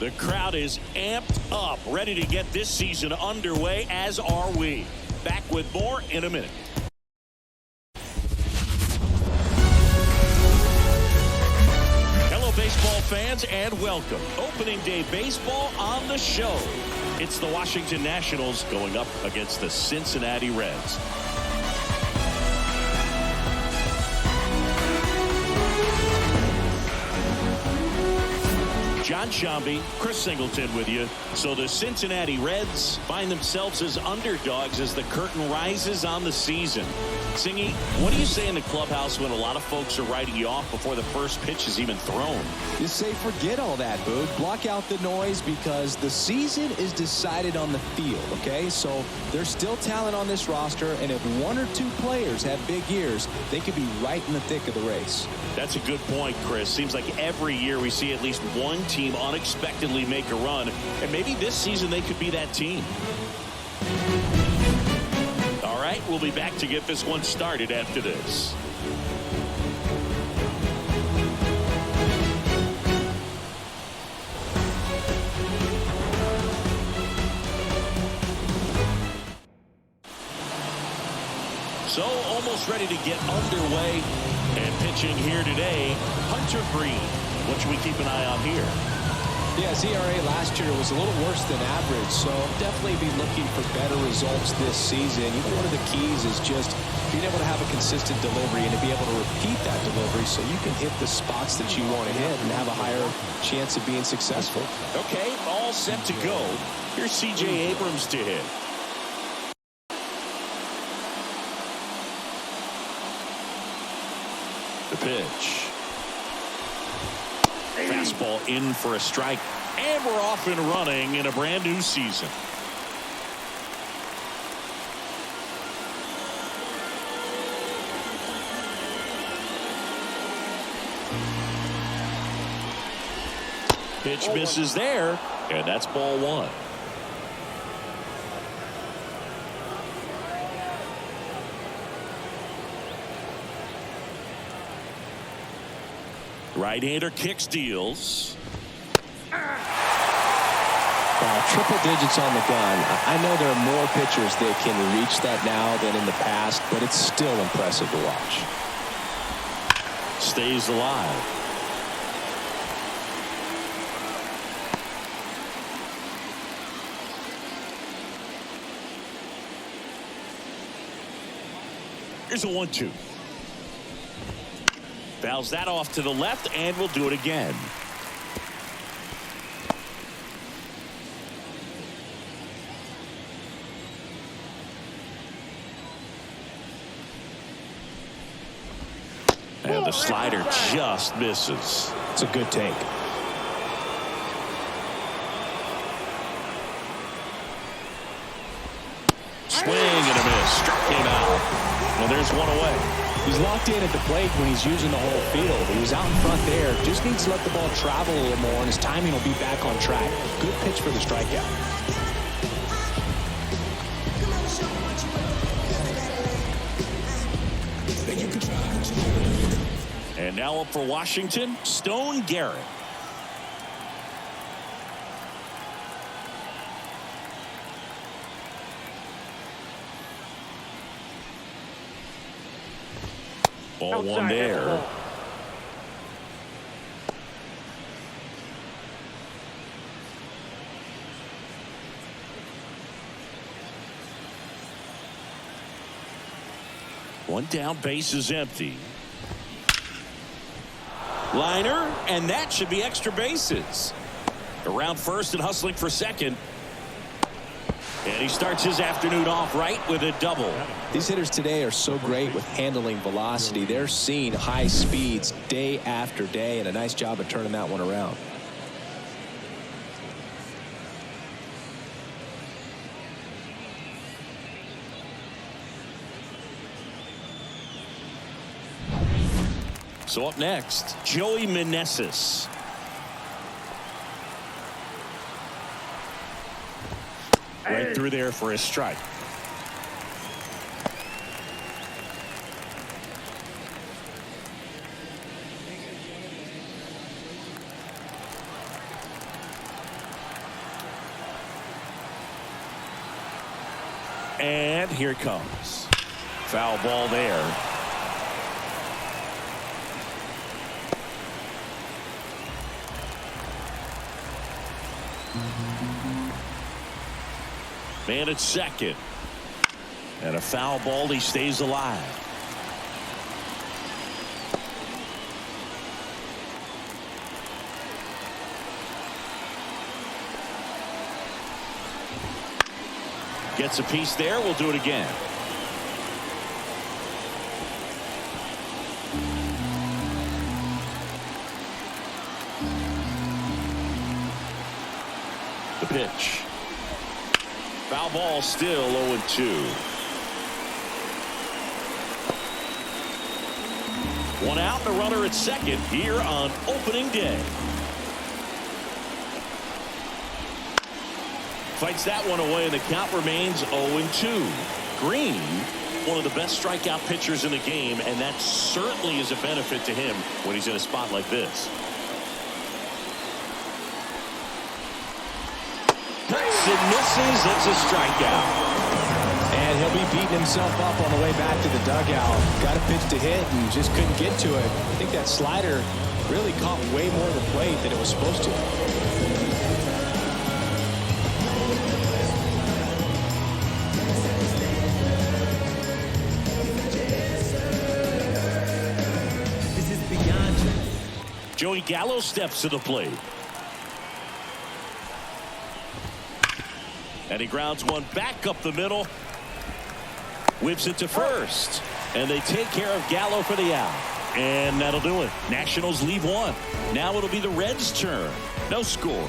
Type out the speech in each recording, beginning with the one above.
The crowd is amped up, ready to get this season underway, as are we. Back with more in a minute. Hello, baseball fans, and welcome. Opening day baseball on the show. It's the Washington Nationals going up against the Cincinnati Reds. John Shambi, Chris Singleton with you. So the Cincinnati Reds find themselves as underdogs as the curtain rises on the season. Singy, what do you say in the clubhouse when a lot of folks are writing you off before the first pitch is even thrown? You say forget all that, Boog. Block out the noise because the season is decided on the field, okay? So there's still talent on this roster, and if one or two players have big years, they could be right in the thick of the race. That's a good point, Chris. Seems like every year we see at least one team unexpectedly make a run, and maybe this season they could be that team. All right, we'll be back to get this one started after this. So almost ready to get underway, and pitching here today, Hunter Greene. What should we keep an eye on here? Yeah, his ERA last year was a little worse than average, so definitely be looking for better results this season. One of the keys is just being able to have a consistent delivery and to be able to repeat that delivery so you can hit the spots that you want to hit and have a higher chance of being successful. Okay, all set to go. Here's C.J. Abrams to hit. The pitch. Fastball in for a strike, and we're off and running in a brand new season. Pitch misses there, and that's ball one. Right-hander kicks, deals. Triple digits on the gun. I know there are more pitchers that can reach that now than in the past, but it's still impressive to watch. Stays alive. Here's a 1-2. Fouls that off to the left, and we'll do it again. And the slider just misses. It's a good take. Swing and a miss. Struck him out. Well, there's one away. He's locked in at the plate when he's using the whole field. He was out in front there. Just needs to let the ball travel a little more, and his timing will be back on track. Good pitch for the strikeout. And now up for Washington, Stone Garrett. Ball one there. One down, base is empty. Liner, and that should be extra bases. Around first and hustling for second. And he starts his afternoon off right with a double. These hitters today are so great with handling velocity. They're seeing high speeds day after day, and a nice job of turning that one around. So up next, Joey Meneses. Right through there for a strike. And here it comes. Foul ball there. Man at second. And a foul ball. He stays alive. Gets a piece there. We'll do it again. The pitch. Foul ball, still 0-2. One out and a runner at second here on opening day. Fights that one away, and the count remains 0-2. Greene, one of the best strikeout pitchers in the game, and that certainly is a benefit to him when he's in a spot like this. It misses. It's a strikeout. And he'll be beating himself up on the way back to the dugout. Got a pitch to hit and just couldn't get to it. I think that slider really caught way more of the plate than it was supposed to. Joey Gallo steps to the plate. And he grounds one back up the middle. Whips it to first. And they take care of Gallo for the out. And that'll do it. Nationals leave one. Now it'll be the Reds' turn. No score.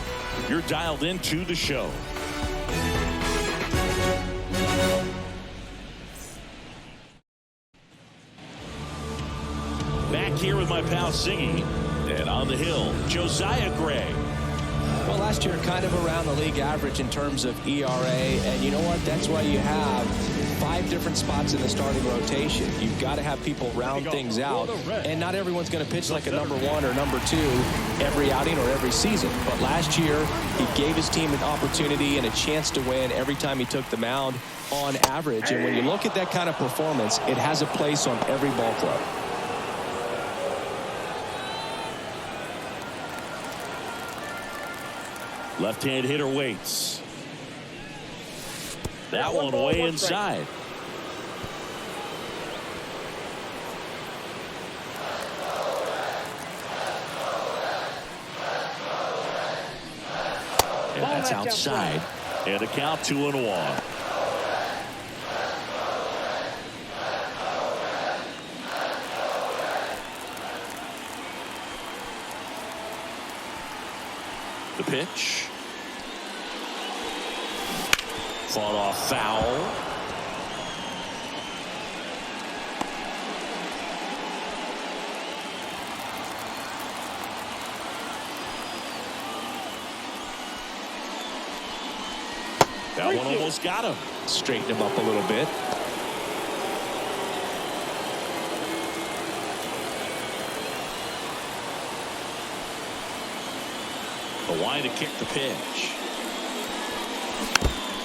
You're dialed into the show. Back here with my pal Singy. And on the hill, Josiah Gray. Well, last year kind of around the league average in terms of ERA, and you know what? That's why you have 5 different spots in the starting rotation. You've got to have people round things out, and not everyone's going to pitch like a number 1 or number 2 every outing or every season. But last year, he gave his team an opportunity and a chance to win every time he took the mound on average. And when you look at that kind of performance, it has a place on every ball club. Left-hand hitter waits. That one way inside. And that's outside. And a count 2-1. The pitch. Fought off foul. That one almost got him. Straighten him up a little bit. The line to kick the pitch.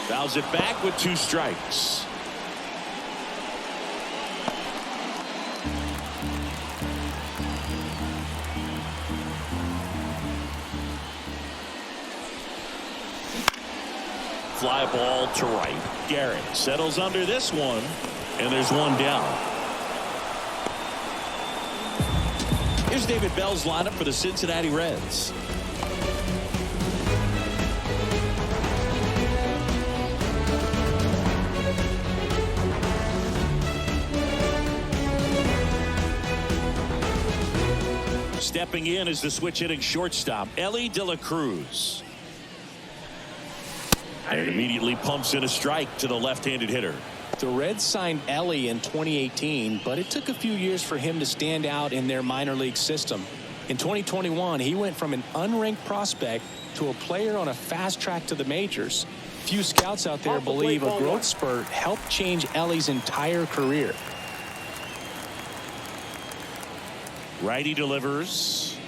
Fouls it back with 2 strikes. Fly ball to right. Garrett settles under this one, and there's one down. Here's David Bell's lineup for the Cincinnati Reds. Stepping in is the switch hitting shortstop, Elly De La Cruz. And immediately pumps in a strike to the left-handed hitter. The Reds signed Elly in 2018, but it took a few years for him to stand out in their minor league system. In 2021, he went from an unranked prospect to a player on a fast track to the majors. Few scouts out there believe a growth spurt helped change Elly's entire career. Righty delivers.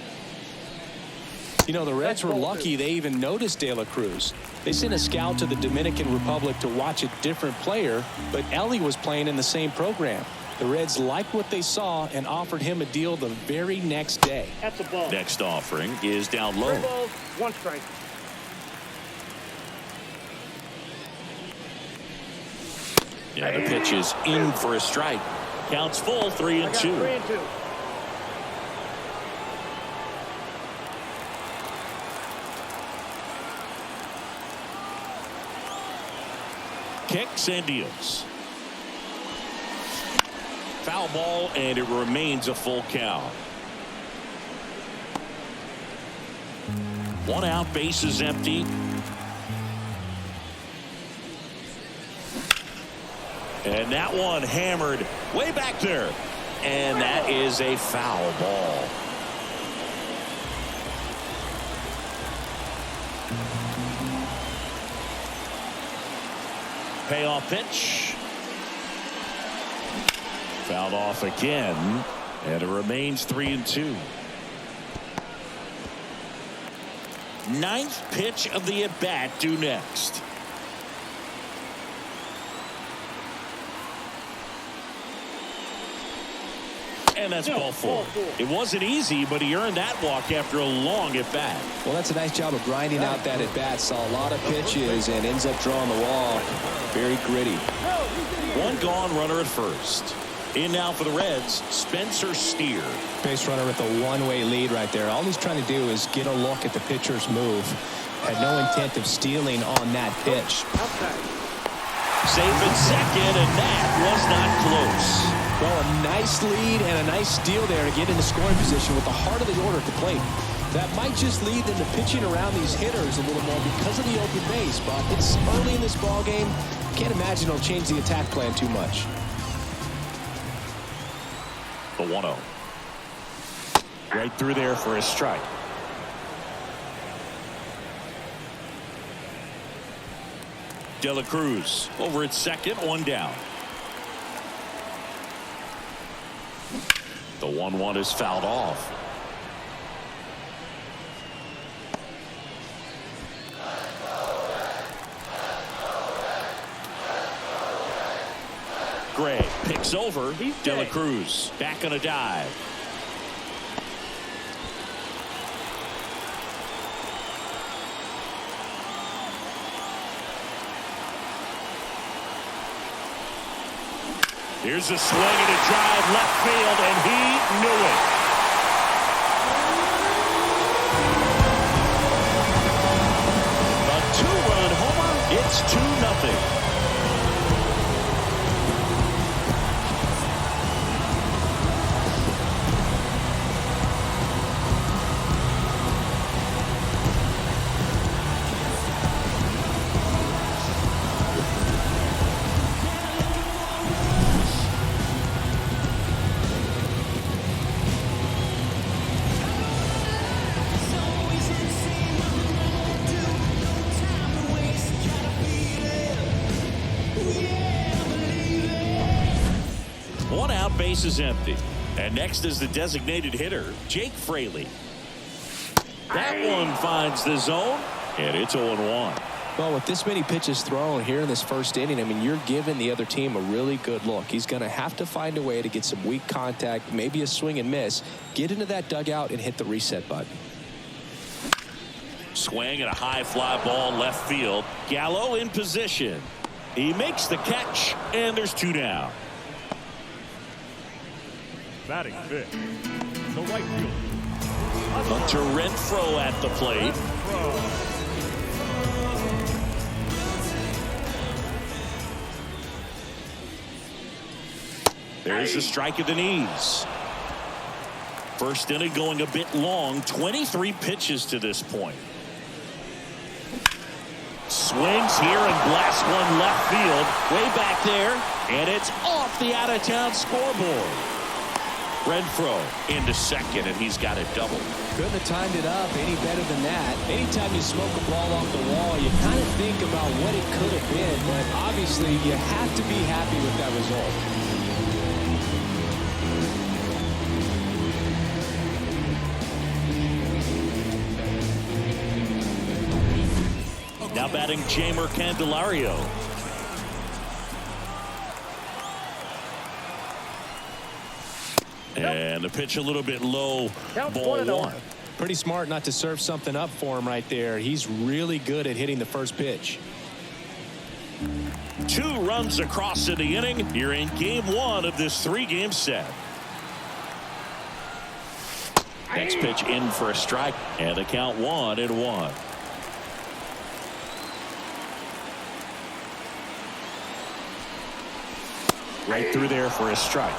You know, the Reds were lucky they even noticed De La Cruz. They sent a scout to the Dominican Republic to watch a different player, but Ellie was playing in the same program. The Reds liked what they saw and offered him a deal the very next day. That's a ball. Next offering is down low. 3 balls, 1 strike. Yeah, the pitch is in for a strike. Counts full, 3-2. 3-2. Kicks and deals. Foul ball, and it remains a full count. 1 out, bases empty. And that one hammered way back there. And that is a foul ball. Payoff pitch. Fouled off again. And it remains 3-2. 9th pitch of the at-bat due next. And that's ball 4. It wasn't easy, but he earned that walk after a long at-bat. Well, that's a nice job of grinding out that at-bat. Saw a lot of pitches and ends up drawing the wall. Very gritty. 1 gone, runner at first. In now for the Reds, Spencer Steer. Base runner with a one-way lead right there. All he's trying to do is get a look at the pitcher's move. Had no intent of stealing on that pitch. Safe at second, and that was not close. Well, a nice lead and a nice steal there to get into scoring position with the heart of the order at the plate. That might just lead them to pitching around these hitters a little more because of the open base, but it's early in this ball game. Can't imagine it'll change the attack plan too much. The 1-0. Right through there for a strike. De La Cruz over at second, 1 down. The 1-1 is fouled off. Gray picks over De La Cruz. Back on a dive. Here's a swing and a drive left field, and he knew it. A 2-run homer. It's 2-0. Base is empty. And next is the designated hitter, Jake Fraley. That one finds the zone, and it's 0-1. Well, with this many pitches thrown here in this first inning, I mean, you're giving the other team a really good look. He's going to have to find a way to get some weak contact, maybe a swing and miss, get into that dugout and hit the reset button. Swing and a high fly ball left field. Gallo in position. He makes the catch, and there's 2 down. Batting fifth, the right fielder. Hunter Renfroe at the plate. There's a strike at the knees. First inning going a bit long. 23 pitches to this point. Swings here and blasts one left field. Way back there. And it's off the out-of-town scoreboard. Renfroe into second, and he's got a double. Couldn't have timed it up any better than that. Anytime you smoke a ball off the wall, you kind of think about what it could have been, but obviously you have to be happy with that result. Now batting Jamer Candelario. And the pitch a little bit low. Ball one. Pretty smart not to serve something up for him right there. He's really good at hitting the first pitch. 2 runs across in the inning. You're in game 1 of this 3-game set. Next pitch in for a strike, and the count 1-1. Right through there for a strike.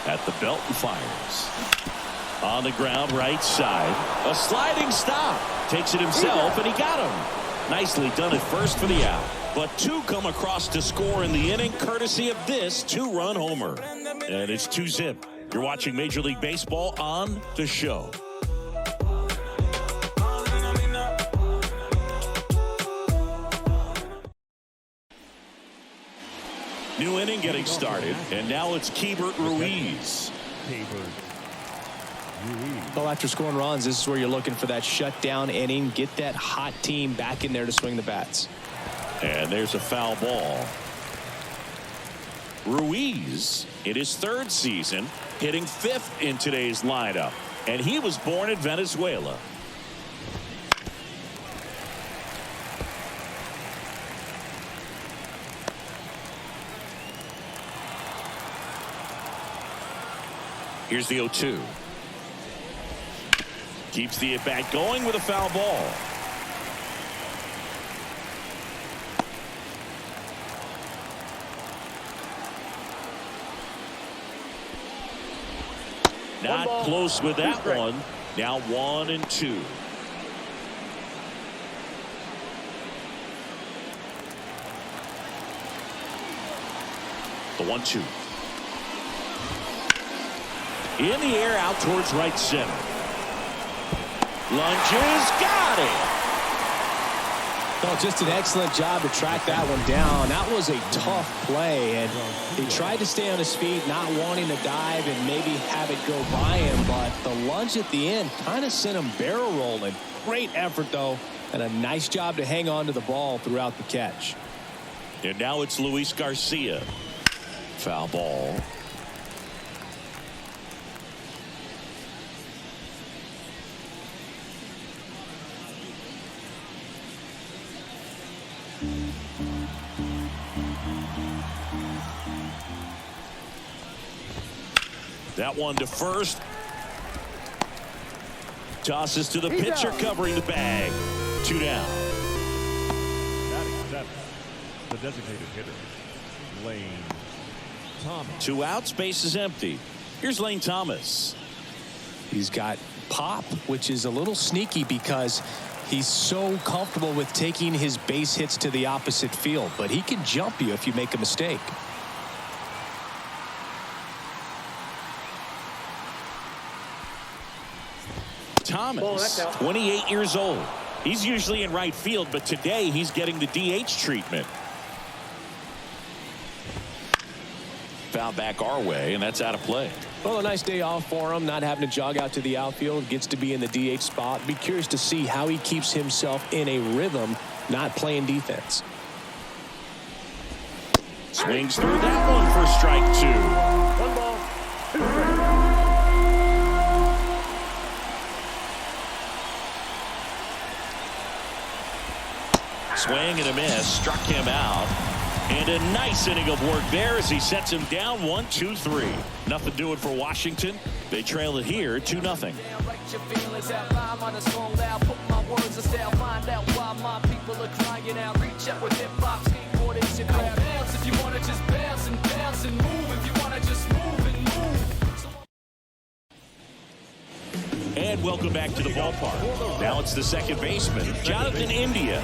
At the belt and fires. On the ground, right side. A sliding stop. Takes it himself, and he got him. Nicely done at first for the out. But 2 come across to score in the inning, courtesy of this 2-run homer. And it's 2-zip. You're watching Major League Baseball on The Show. New inning getting started, and now it's Keibert Ruiz. Well, after scoring runs, this is where you're looking for that shutdown inning. Get that hot team back in there to swing the bats. And there's a foul ball. Ruiz, in his 3rd season, hitting 5th in today's lineup. And he was born in Venezuela. Here's the 0-2. Keeps the at-bat going with a foul ball. Not close with that one. Now 1-2. The 1-2. In the air out towards right center. Lunges, got it. Well, just an excellent job to track that one down. That was a tough play, and he tried to stay on his feet, not wanting to dive and maybe have it go by him, but the lunge at the end kind of sent him barrel rolling. Great effort, though, and a nice job to hang on to the ball throughout the catch. And now it's Luis Garcia. Foul ball. That one to first. Tosses to the pitcher covering the bag. 2 down. Batting 7th, the designated hitter, Lane Thomas. 2 outs, base is empty. Here's Lane Thomas. He's got pop, which is a little sneaky because he's so comfortable with taking his base hits to the opposite field, but he can jump you if you make a mistake. Thomas, 28 years old. He's usually in right field, but today he's getting the DH treatment. Foul back our way, and that's out of play. Well, a nice day off for him, not having to jog out to the outfield. Gets to be in the DH spot. Be curious to see how he keeps himself in a rhythm, not playing defense. Swings through that one for strike 2. 1 ball, 2 strikes. Swing and a miss, struck him out. And a nice inning of work there as he sets him down 1-2-3. Nothing doing for Washington. They trail it here 2-0. And welcome back to the ballpark. Now it's the second baseman, Jonathan India.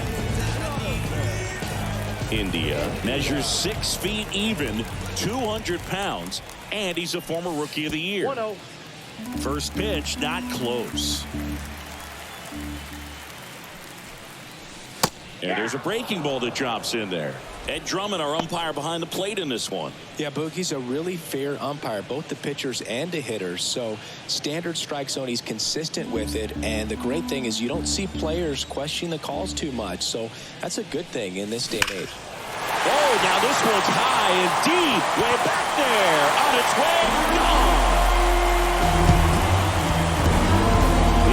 India measures 6 feet even, 200 pounds, and he's a former Rookie of the Year. 1-0. First pitch, not close. And there's a breaking ball that drops in there. Ed Drummond, our umpire behind the plate in this one. Yeah, Boogie's a really fair umpire, both the pitchers and the hitters. So standard strike zone, he's consistent with it. And the great thing is you don't see players question the calls too much. So that's a good thing in this day and age. Oh, now this one's high and deep. Way back there. On its way. Gone.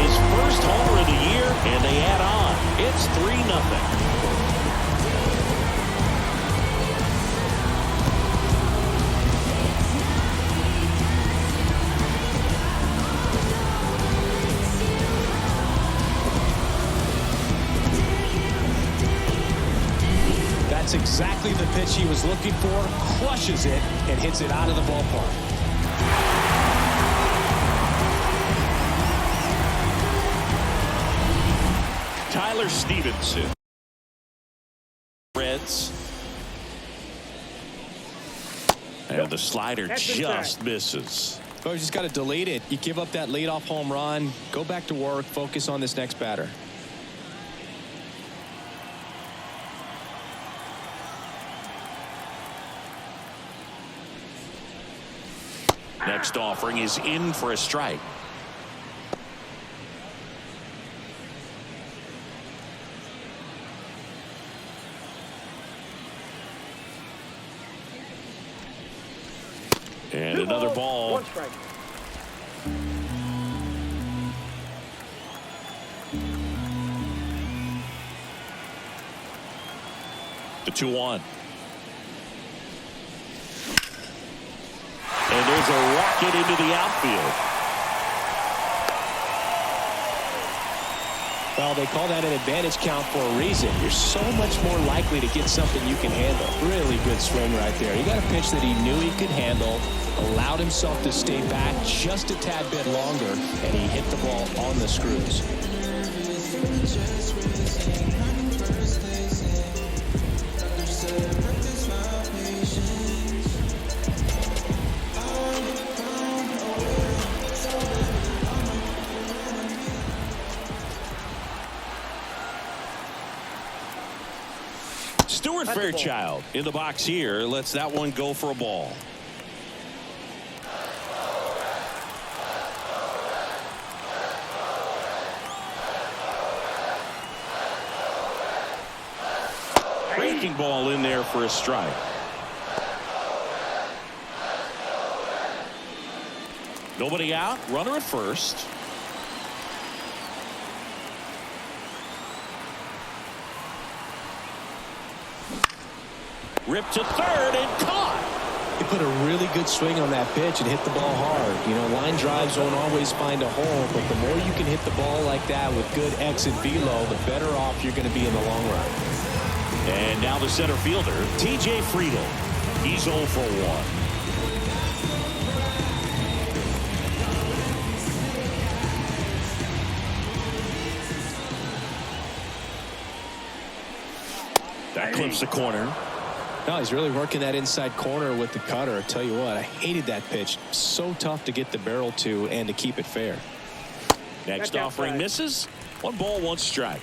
His first homer of the year, and they add on. It's 3-0. That's exactly the pitch he was looking for. Crushes it and hits it out of the ballpark. Tyler Stevenson. Reds. And the slider just misses. Oh, you just got to delete it. You give up that leadoff home run. Go back to work. Focus on this next batter. Next offering is in for a strike. And another ball. 1 strike. The 2-1. And there's a rocket into the outfield. Well, they call that an advantage count for a reason. You're so much more likely to get something you can handle. Really good swing right there. He got a pitch that he knew he could handle, allowed himself to stay back just a tad bit longer, and he hit the ball on the screws. Stuart Fairchild in the box here lets that one go for a ball. Breaking ball in there for a strike. Nobody out. Runner at first. Ripped to third and caught. He put a really good swing on that pitch and hit the ball hard. You know, line drives don't always find a hole, but the more you can hit the ball like that with good exit velo, the better off you're going to be in the long run. And now the center fielder, T.J. Friedel. He's 0 for 1. That clips the corner. No, he's really working that inside corner with the cutter. I tell you what, I hated that pitch. So tough to get the barrel to and to keep it fair. Next offering misses. 1 ball, 1 strike.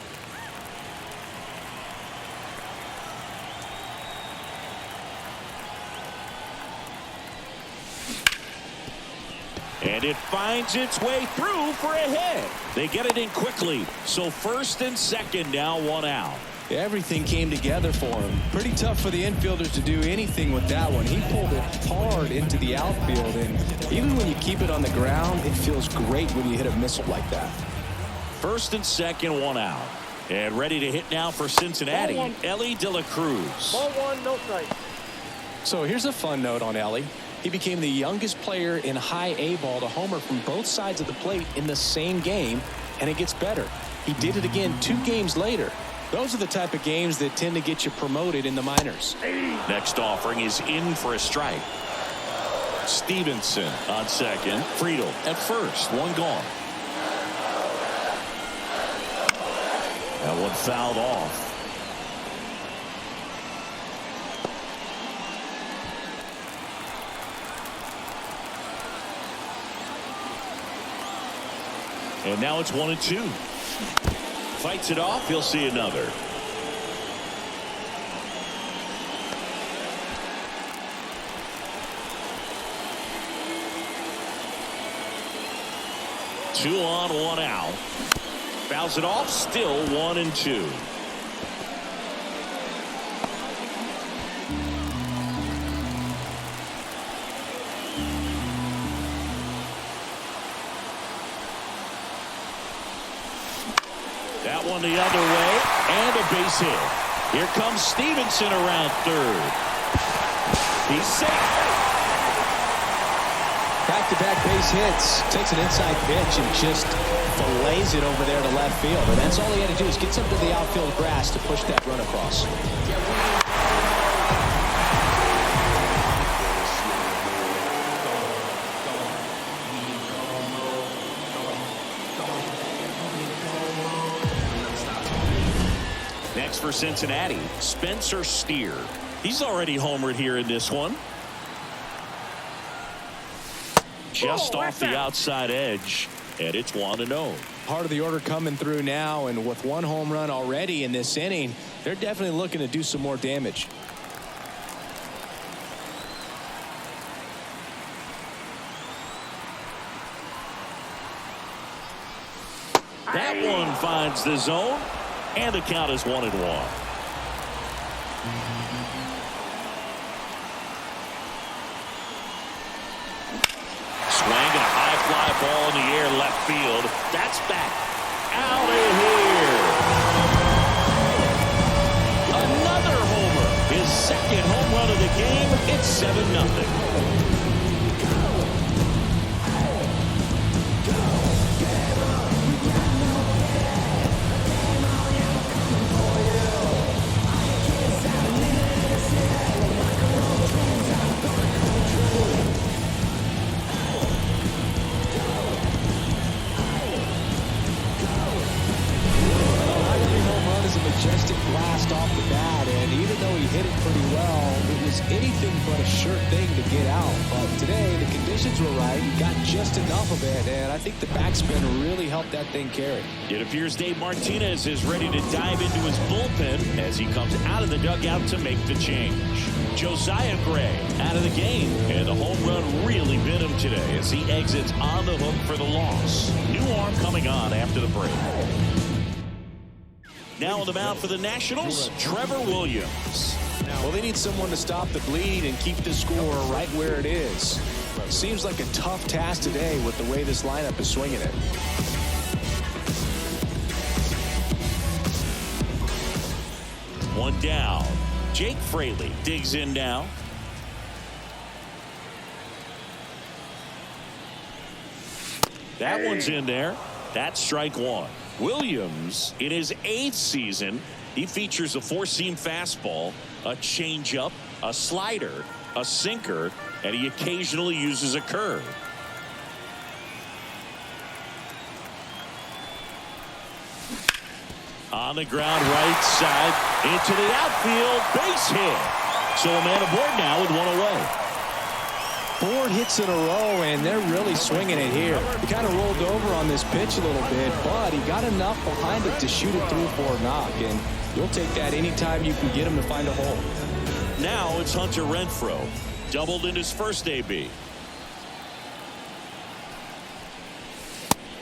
And it finds its way through for a hit. They get it in quickly. So first and second now, 1 out. Everything came together for him. Pretty tough for the infielders to do anything with that one. He pulled it hard into the outfield, and even when you keep it on the ground, it feels great when you hit a missile like that. First and second, 1 out. And ready to hit now for Cincinnati, Ellie De La Cruz. Ball 1, no strike. So here's a fun note on Ellie. He became the youngest player in high A ball to homer from both sides of the plate in the same game, and it gets better. He did it again 2 games later. Those are the type of games that tend to get you promoted in the minors. Next offering is in for a strike. Stevenson on second. Friedel at first. 1 gone. That one fouled off. And now it's 1-2. Fights it off. He'll see another. 2 on, 1 out. Fouls it off, still 1-2. That one the other way, and a base hit. Here comes Stevenson around third. He's safe. Back-to-back base hits. Takes an inside pitch and just fillets it over there to left field. And that's all he had to do is get something to the outfield grass to push that run across. Next for Cincinnati, Spencer Steer. He's already homered here in this one. Just off the outside edge, and it's 1-0. Part of the order coming through now, and with 1 home run already in this inning, they're definitely looking to do some more damage. That one finds the zone, and the count is 1-1. Swing and a high fly ball in the air left field. That's back. Out of here. Another homer. His second home run of the game. It's 7-0. Majestic blast off the bat, and even though he hit it pretty well, it was anything but a sure thing to get out. But today, the conditions were right. He got just enough of it, and I think the backspin really helped that thing carry. It appears Dave Martinez is ready to dive into his bullpen as he comes out of the dugout to make the change. Josiah Gray out of the game, and the home run really bit him today as he exits on the hook for the loss. New arm coming on after the break. Now on the mound for the Nationals, Trevor Williams. Well, they need someone to stop the bleed and keep the score right where it is. Seems like a tough task today with the way this lineup is swinging it. One down. Jake Fraley digs in now. That one's in there. That's strike 1. Williams, in his 8th season, he features a 4-seam fastball, a changeup, a slider, a sinker, and he occasionally uses a curve. On the ground right side, into the outfield, base hit. So a man aboard now with 1 away. 4 hits in a row, and they're really swinging it here. He kind of rolled over on this pitch a little bit, but he got enough behind it to shoot it through for a knock, and you'll take that anytime you can get him to find a hole. Now it's Hunter Renfroe, doubled in his first AB.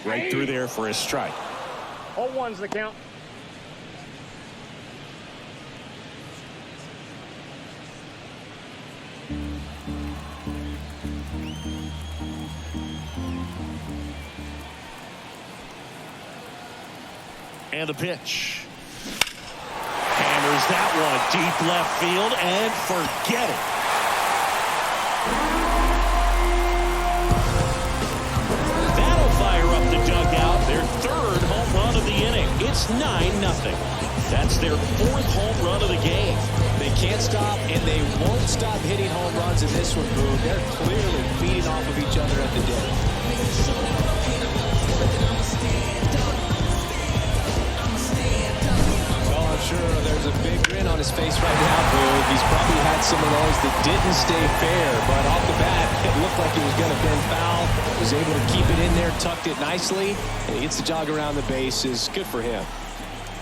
Right through there for a strike. 0-1's the count. And the pitch. Hammers that one deep left field and forget it. That'll fire up the dugout. Their 3rd home run of the inning. It's 9-0. That's their 4th home run of the game. They can't stop, and they won't stop hitting home runs in this one, Boo. They're clearly feeding off of each other at the deck. Sure, there's a big grin on his face right now, Boo. He's probably had some of those that didn't stay fair, but off the bat, it looked like it was going to bend foul. Was able to keep it in there, tucked it nicely, and he gets the jog around the bases. Good for him.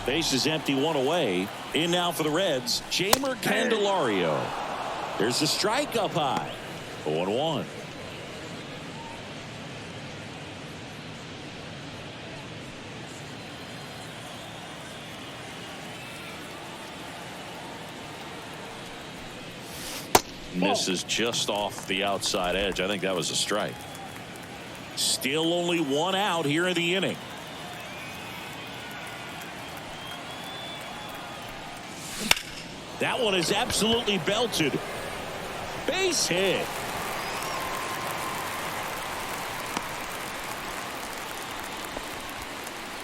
Base is empty, 1 away. In now for the Reds, Jeimer Candelario. There's a strike up high. 0-1. Misses just off the outside edge. I think that was a strike. Still only one out here in the inning. That one is absolutely belted. Base hit.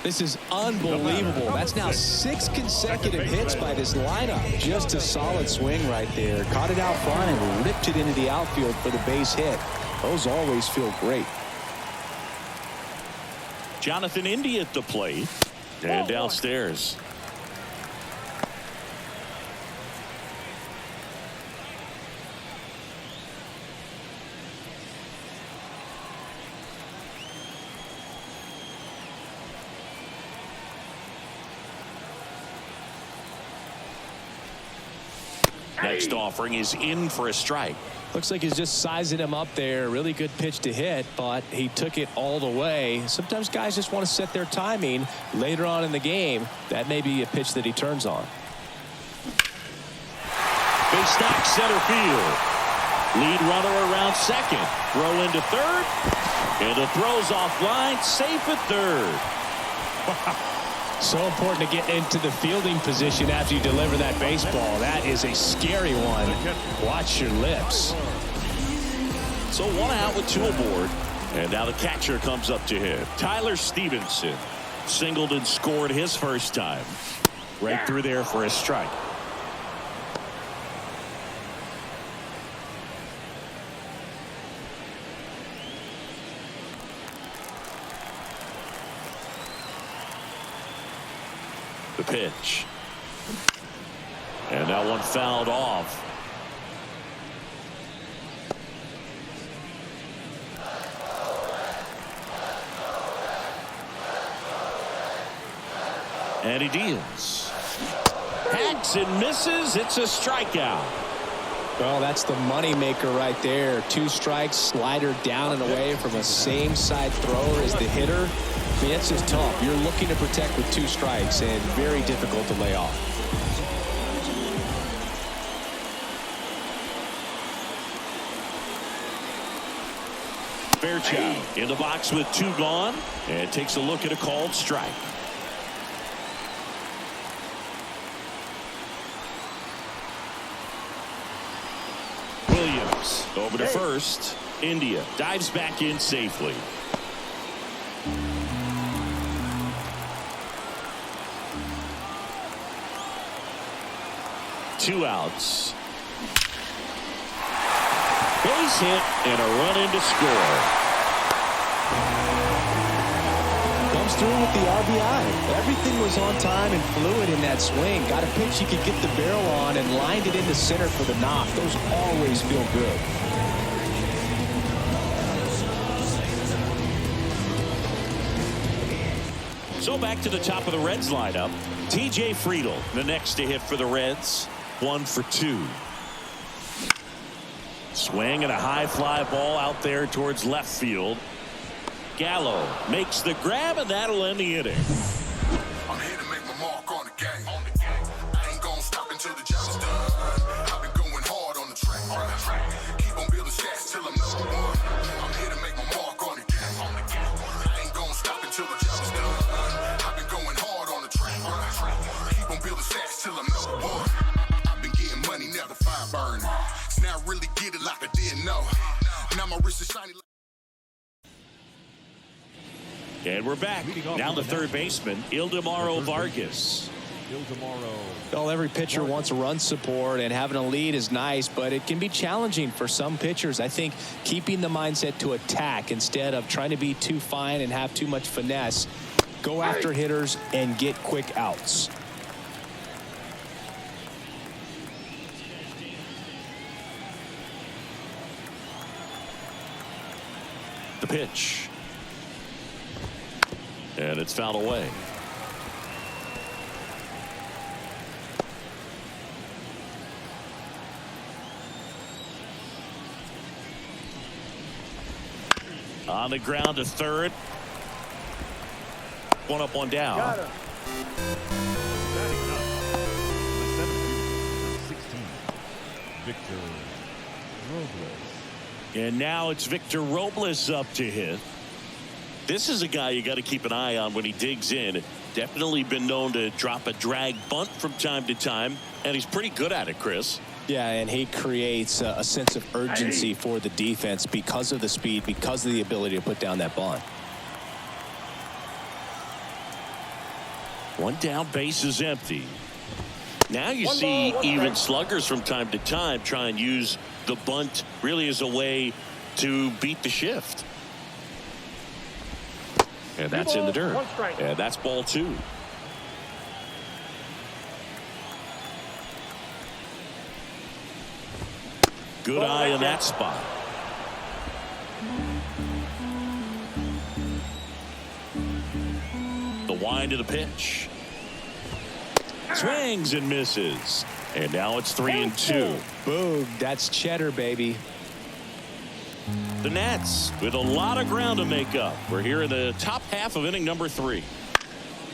This is unbelievable. That's now 6 consecutive hits by this lineup. Just a solid swing right there. Caught it out front and ripped it into the outfield for the base hit. Those always feel great. Jonathan India at the plate. And downstairs. Next offering is in for a strike. Looks like he's just sizing him up there. Really good pitch to hit, but he took it all the way. Sometimes guys just want to set their timing later on in the game. That may be a pitch that he turns on. Big stack center field. Lead runner around second. Throw into third. And the throw's offline. Safe at third. So important to get into the fielding position after you deliver that baseball. That is a scary one. Watch your lips. So 1 out with 2 aboard. And now the catcher comes up to hit. Tyler Stevenson singled and scored his first time. Right through there for a strike. The pitch. And that one fouled off. And he deals. Hacks and misses. It's a strikeout. Well, that's the money maker right there. 2 strikes, slider down and away from a same side thrower as the hitter. I mean, it's just tough. You're looking to protect with 2 strikes and very difficult to lay off. Fairchild in the box with 2 gone and takes a look at a called strike. Williams over to first. India dives back in safely. Two outs. Base hit and a run in to score. Comes through with the RBI. Everything was on time and fluid in that swing. Got a pitch he could get the barrel on and lined it into center for the knock. Those always feel good. So back to the top of the Reds lineup. TJ Friedl, the next to hit for the Reds. 1 for 2. Swing and a high fly ball out there towards left field. Gallo makes the grab, and that'll end the inning. I'm here to make my mark on the game. I ain't gonna stop until the job is done. I've been going hard on the track. Keep on building stats till I'm number 1. I'm here to make my mark on the game. I ain't gonna stop until the job is done. I've been going hard on the track. Keep on building stats till I'm number 1. Money never fire burning. Now I really get it like I didn't know. Now my wrist is shiny. And we're back. Now the third baseman, Ildemaro Vargas. Well, every pitcher wants run support, and having a lead is nice, but it can be challenging for some pitchers. I think keeping the mindset to attack instead of trying to be too fine and have too much finesse. Go after hitters and get quick outs. The pitch. And it's fouled away. On the ground to third. 1 up, 1 down. Got him. Batting up, the center fielder, 16, Victor And now it's Victor Robles up to hit. This is a guy you got to keep an eye on when he digs in. Definitely been known to drop a drag bunt from time to time, and he's pretty good at it, Chris. Yeah, and he creates a sense of urgency for the defense because of the speed, because of the ability to put down that bunt. One down, base is empty. Now you see even sluggers from time to time try and use the bunt really as a way to beat the shift. And that's in the dirt. And that's ball 2. Good eye in that spot. The wind of the pitch. Swings and misses. And now it's 3-2. Boom. That's cheddar, baby. The Nats with a lot of ground to make up. We're here in the top half of inning number 3.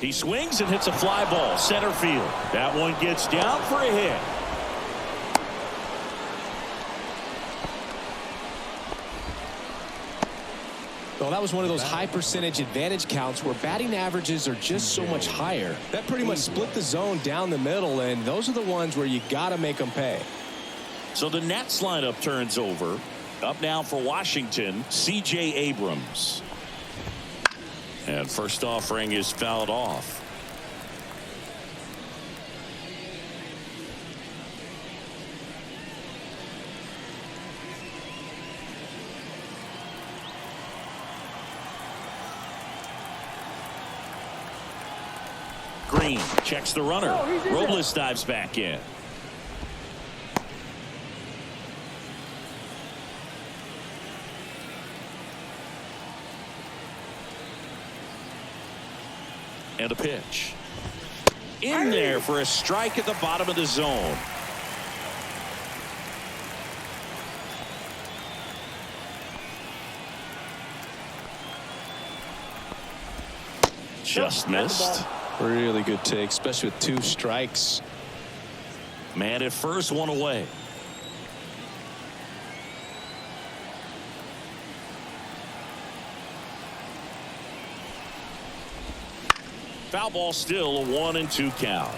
He swings and hits a fly ball center field. That one gets down for a hit. Well, that was one of those high percentage advantage counts where batting averages are just so much higher. That pretty much split the zone down the middle, and those are the ones where you got to make them pay. So the Nats lineup turns over. Up now for Washington, C.J. Abrams. And first offering is fouled off. Greene checks the runner. Robles dives back in. And a pitch. In there for a strike at the bottom of the zone. Just missed. Really good take, especially with 2 strikes. Man at first, one away. Foul ball, still a 1-2 count.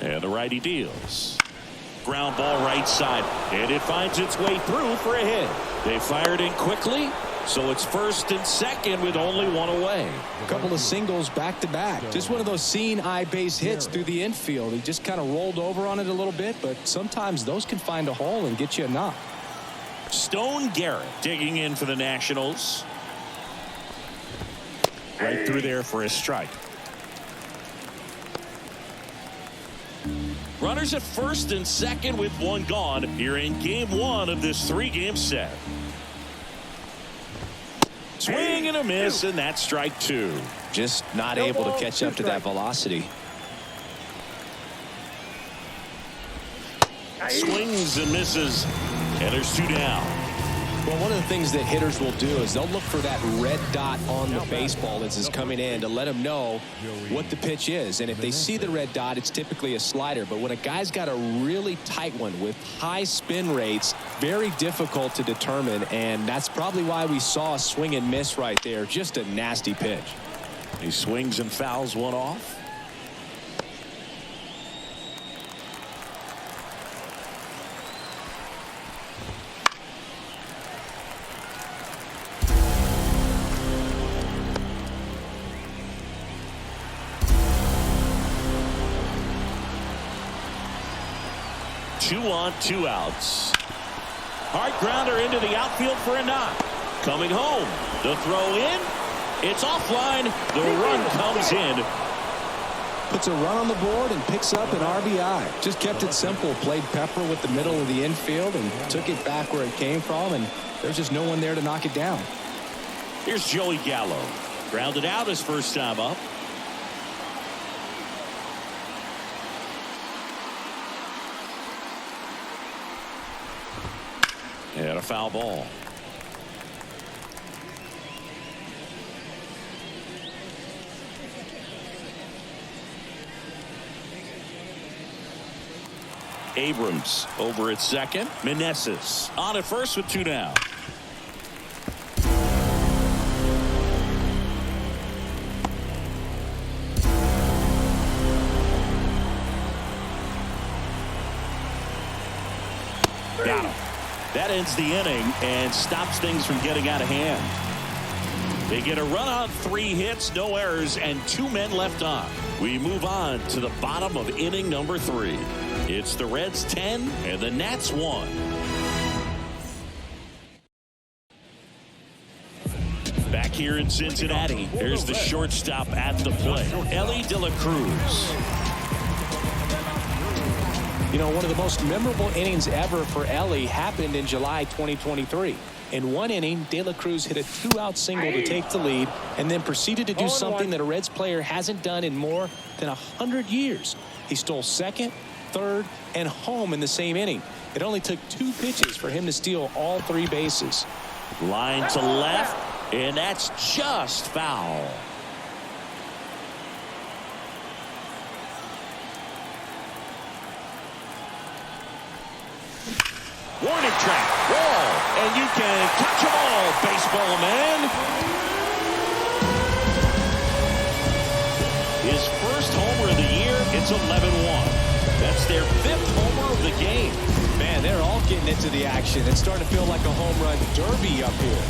And the righty deals. Ground ball right side, and it finds its way through for a hit. They fired in quickly, so it's first and second with only one away. A couple of singles back to back. Just one of those seeing eye base hits through the infield. He just kind of rolled over on it a little bit, but sometimes those can find a hole and get you a knock. Stone Garrett digging in for the Nationals. Right through there for a strike. Runners at first and second with one gone here in game 1 of this 3-game set. Swing and a miss, and that's strike 2. Just not able to catch up to that velocity. Swings and misses, and there's 2 down. Well, one of the things that hitters will do is they'll look for that red dot on the baseball as it's coming in to let them know what the pitch is. And if they see the red dot, it's typically a slider. But when a guy's got a really tight one with high spin rates, very difficult to determine. And that's probably why we saw a swing and miss right there. Just a nasty pitch. He swings and fouls one off. Two on, 2 outs. Hard grounder into the outfield for a knock. Coming home. The throw in. It's offline. The run comes in. Puts a run on the board and picks up an RBI. Just kept it simple. Played pepper with the middle of the infield and took it back where it came from. And there's just no one there to knock it down. Here's Joey Gallo. Grounded out his first time up. And a foul ball. Abrams over at second. Meneses on at first with 2 down. Got him. That ends the inning and stops things from getting out of hand. They get a run on 3 hits, no errors, and 2 men left on. We move on to the bottom of inning number 3. It's the Reds 10 and the Nats 1. Back here in Cincinnati, here's the shortstop at the plate, Elly De La Cruz. You know, one of the most memorable innings ever for Elly happened in July 2023. In one inning, De La Cruz hit a 2-out single to take the lead and then proceeded to do something that a Reds player hasn't done in more than 100 years. He stole second, third, and home in the same inning. It only took 2 pitches for him to steal all 3 bases. Line to left, and that's just foul. Warning track, wall, and you can catch them all, baseball man. His first homer of the year, it's 11-1. That's their 5th homer of the game. Man, they're all getting into the action. It's starting to feel like a home run derby up here.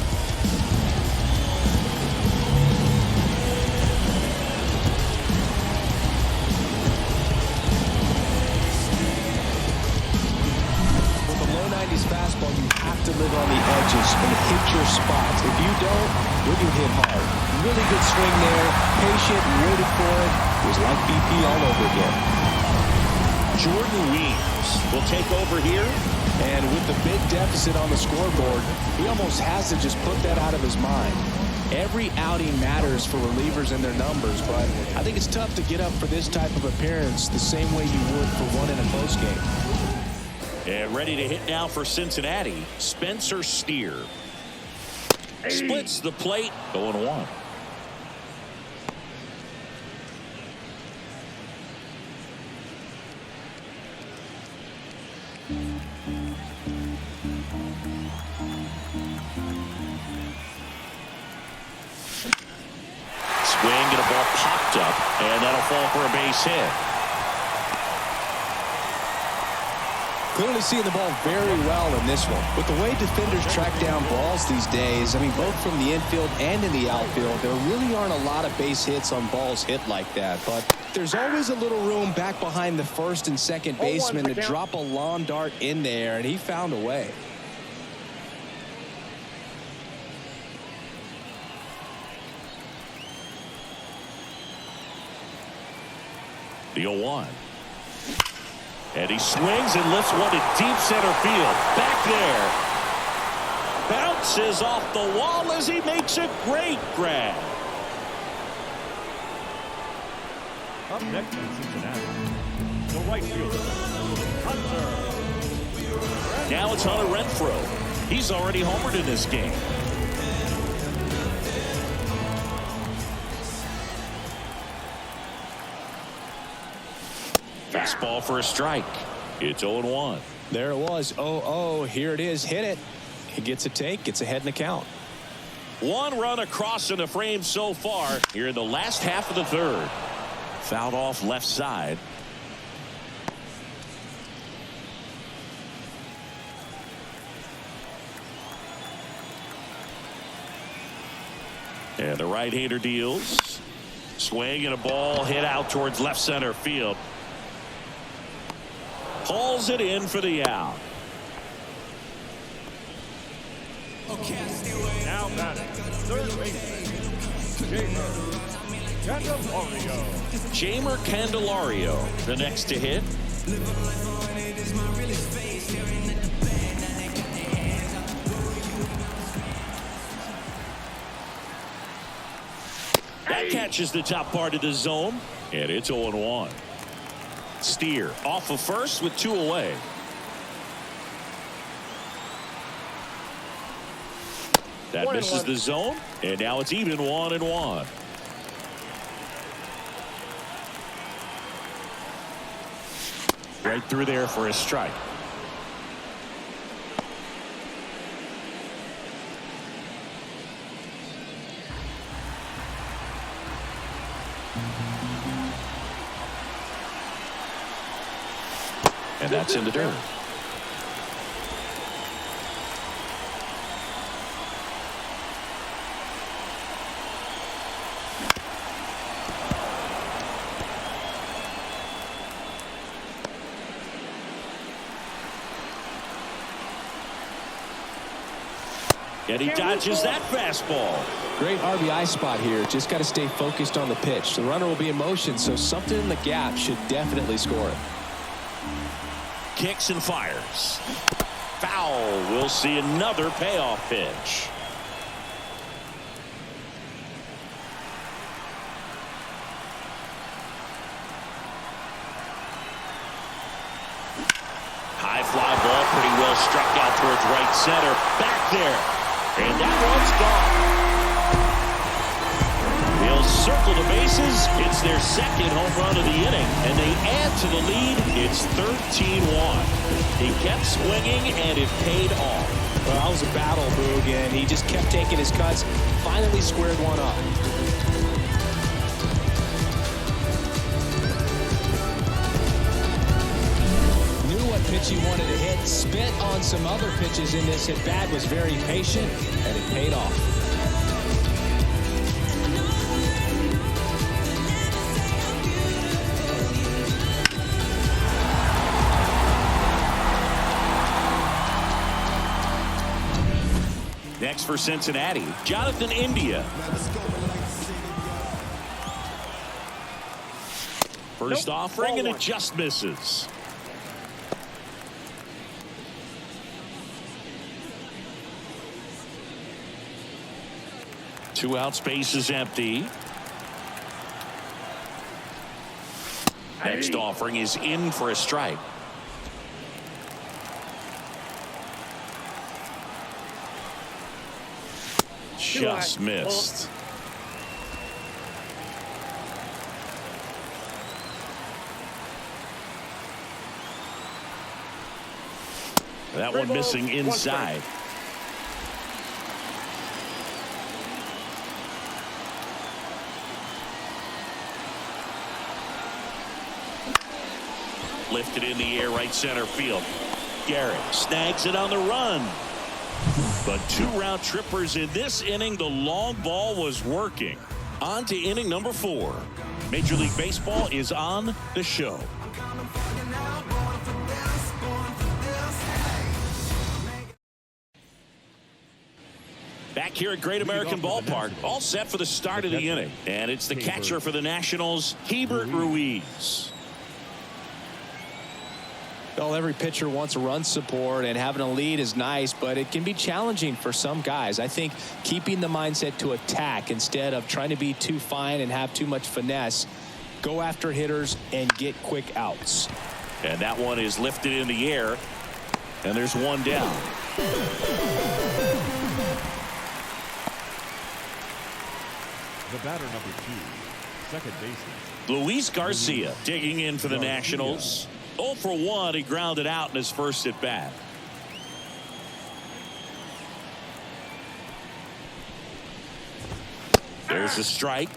Fastball, you have to live on the edges and hit your spots. If you don't, you'll get hit hard. Really good swing there. Patient, waited for it. It was like BP all over again. Jordan Weems will take over here. And with the big deficit on the scoreboard, he almost has to just put that out of his mind. Every outing matters for relievers and their numbers, but I think it's tough to get up for this type of appearance the same way you would for one in a close game. And ready to hit now for Cincinnati, Spencer Steer. Splits the plate, 0-1. Swing and a ball popped up, and that'll fall for a base hit. Clearly seeing the ball very well in this one. With the way defenders track down balls these days, I mean, both from the infield and in the outfield, there really aren't a lot of base hits on balls hit like that. But there's always a little room back behind the first and second baseman to drop a lawn dart in there, and he found a way. The 0-1. And he swings and lifts one to deep center field. Back there. Bounces off the wall as he makes a great grab. Up next in Cincinnati, the right fielder, Hunter. Now it's Hunter Renfroe. He's already homered in this game. Fastball for a strike. It's 0-1. There it was. 0-0. Here it is. Hit it. He gets a take. Gets ahead in the count. 1 run across in the frame so far here in the last half of the 3rd. Fouled off left side. And the right-hander deals. Swing and a ball hit out towards left center field. Hauls it in for the out. Now batting, third baseman, Jeimer Candelario, the next to hit. That catches the top part of the zone, and it's 0-1. Steer off of first with 2 away. That misses the zone, and now it's even 1-1. Right through there for a strike. And that's in the dirt. And he dodges that fastball. Great RBI spot here. Just got to stay focused on the pitch. The runner will be in motion, so something in the gap should definitely score it. Kicks and fires. Foul. We'll see another payoff pitch. High fly ball, pretty well struck out towards right center. Back there. And that one's gone. They'll circle the bases. It's their second home run of the inning, and they add to the lead. It's 13-1. He kept swinging, and it paid off. Well, that was a battle, Boog, and he just kept taking his cuts. Finally squared one up. Pitch he wanted to hit, spit on some other pitches in this at bat, was very patient, and it paid off. Next for Cincinnati, Jonathan India. First offering, and it just misses. Two out, space is empty. Next offering is in for a strike. Just missed. That one missing inside. Lifted in the air, right center field. Garrett snags it on the run. But two round trippers in this inning. The long ball was working. On to inning number 4. Major League Baseball is on the show. Back here at Great American Ballpark, all set for the start of the inning. And it's the catcher for the Nationals, Hebert Ruiz. Well, every pitcher wants run support, and having a lead is nice, but it can be challenging for some guys. I think keeping the mindset to attack instead of trying to be too fine and have too much finesse, go after hitters and get quick outs. And that one is lifted in the air, and there's one down. The batter number 2, second baseman Luis Garcia digging in for the Nationals. 0 for 1. He grounded out in his first at bat. There's a strike.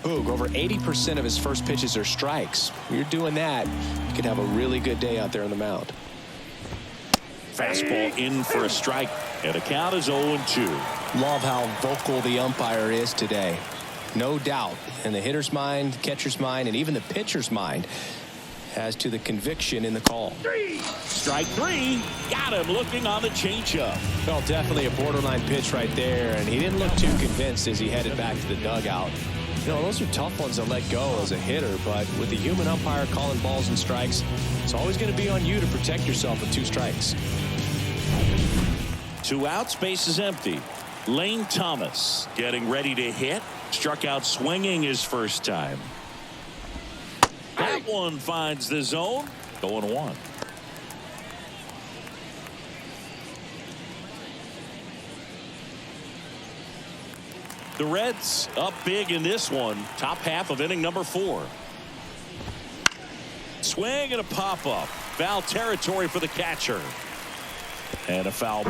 Boog, over 80% of his first pitches are strikes. When you're doing that, you can have a really good day out there on the mound. Fastball in for a strike, and the count is 0-2. Love how vocal the umpire is today. No doubt in the hitter's mind, catcher's mind, and even the pitcher's mind as to the conviction in the call. Strike 3. Got him looking on the changeup. Well, definitely a borderline pitch right there, and he didn't look too convinced as he headed back to the dugout. You know, those are tough ones to let go as a hitter, but with the human umpire calling balls and strikes, it's always going to be on you to protect yourself with 2 strikes. 2 outs, base is empty. Lane Thomas getting ready to hit. Struck out swinging his first time. That one finds the zone. 0-1. The Reds up big in this one. Top half of inning number 4. Swing and a pop-up. Foul territory for the catcher. And a foul.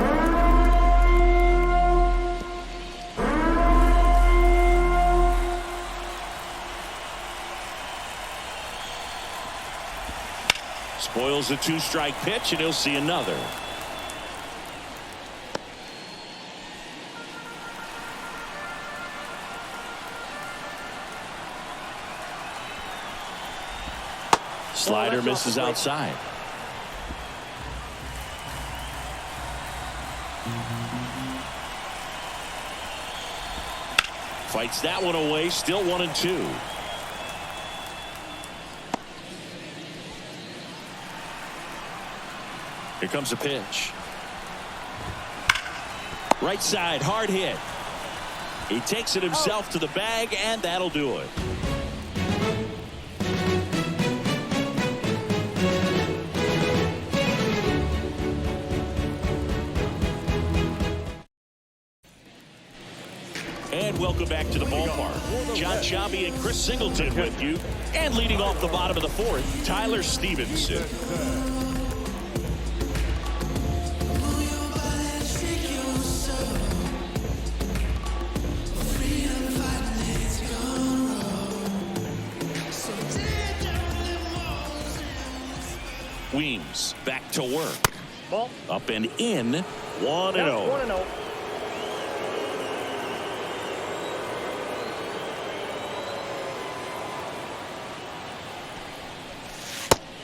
Spoils a 2-strike pitch, and he'll see another. Slider misses outside. Fights that one away. Still 1-2. Here comes a pitch. Right side, hard hit. He takes it himself to the bag, and that'll do it. And welcome back to the ballpark. John Sciambi and Chris Singleton with you. And leading off the bottom of the fourth, Tyler Stevenson. Weems back to work. Ball. Up and in. 1-0. 1-0.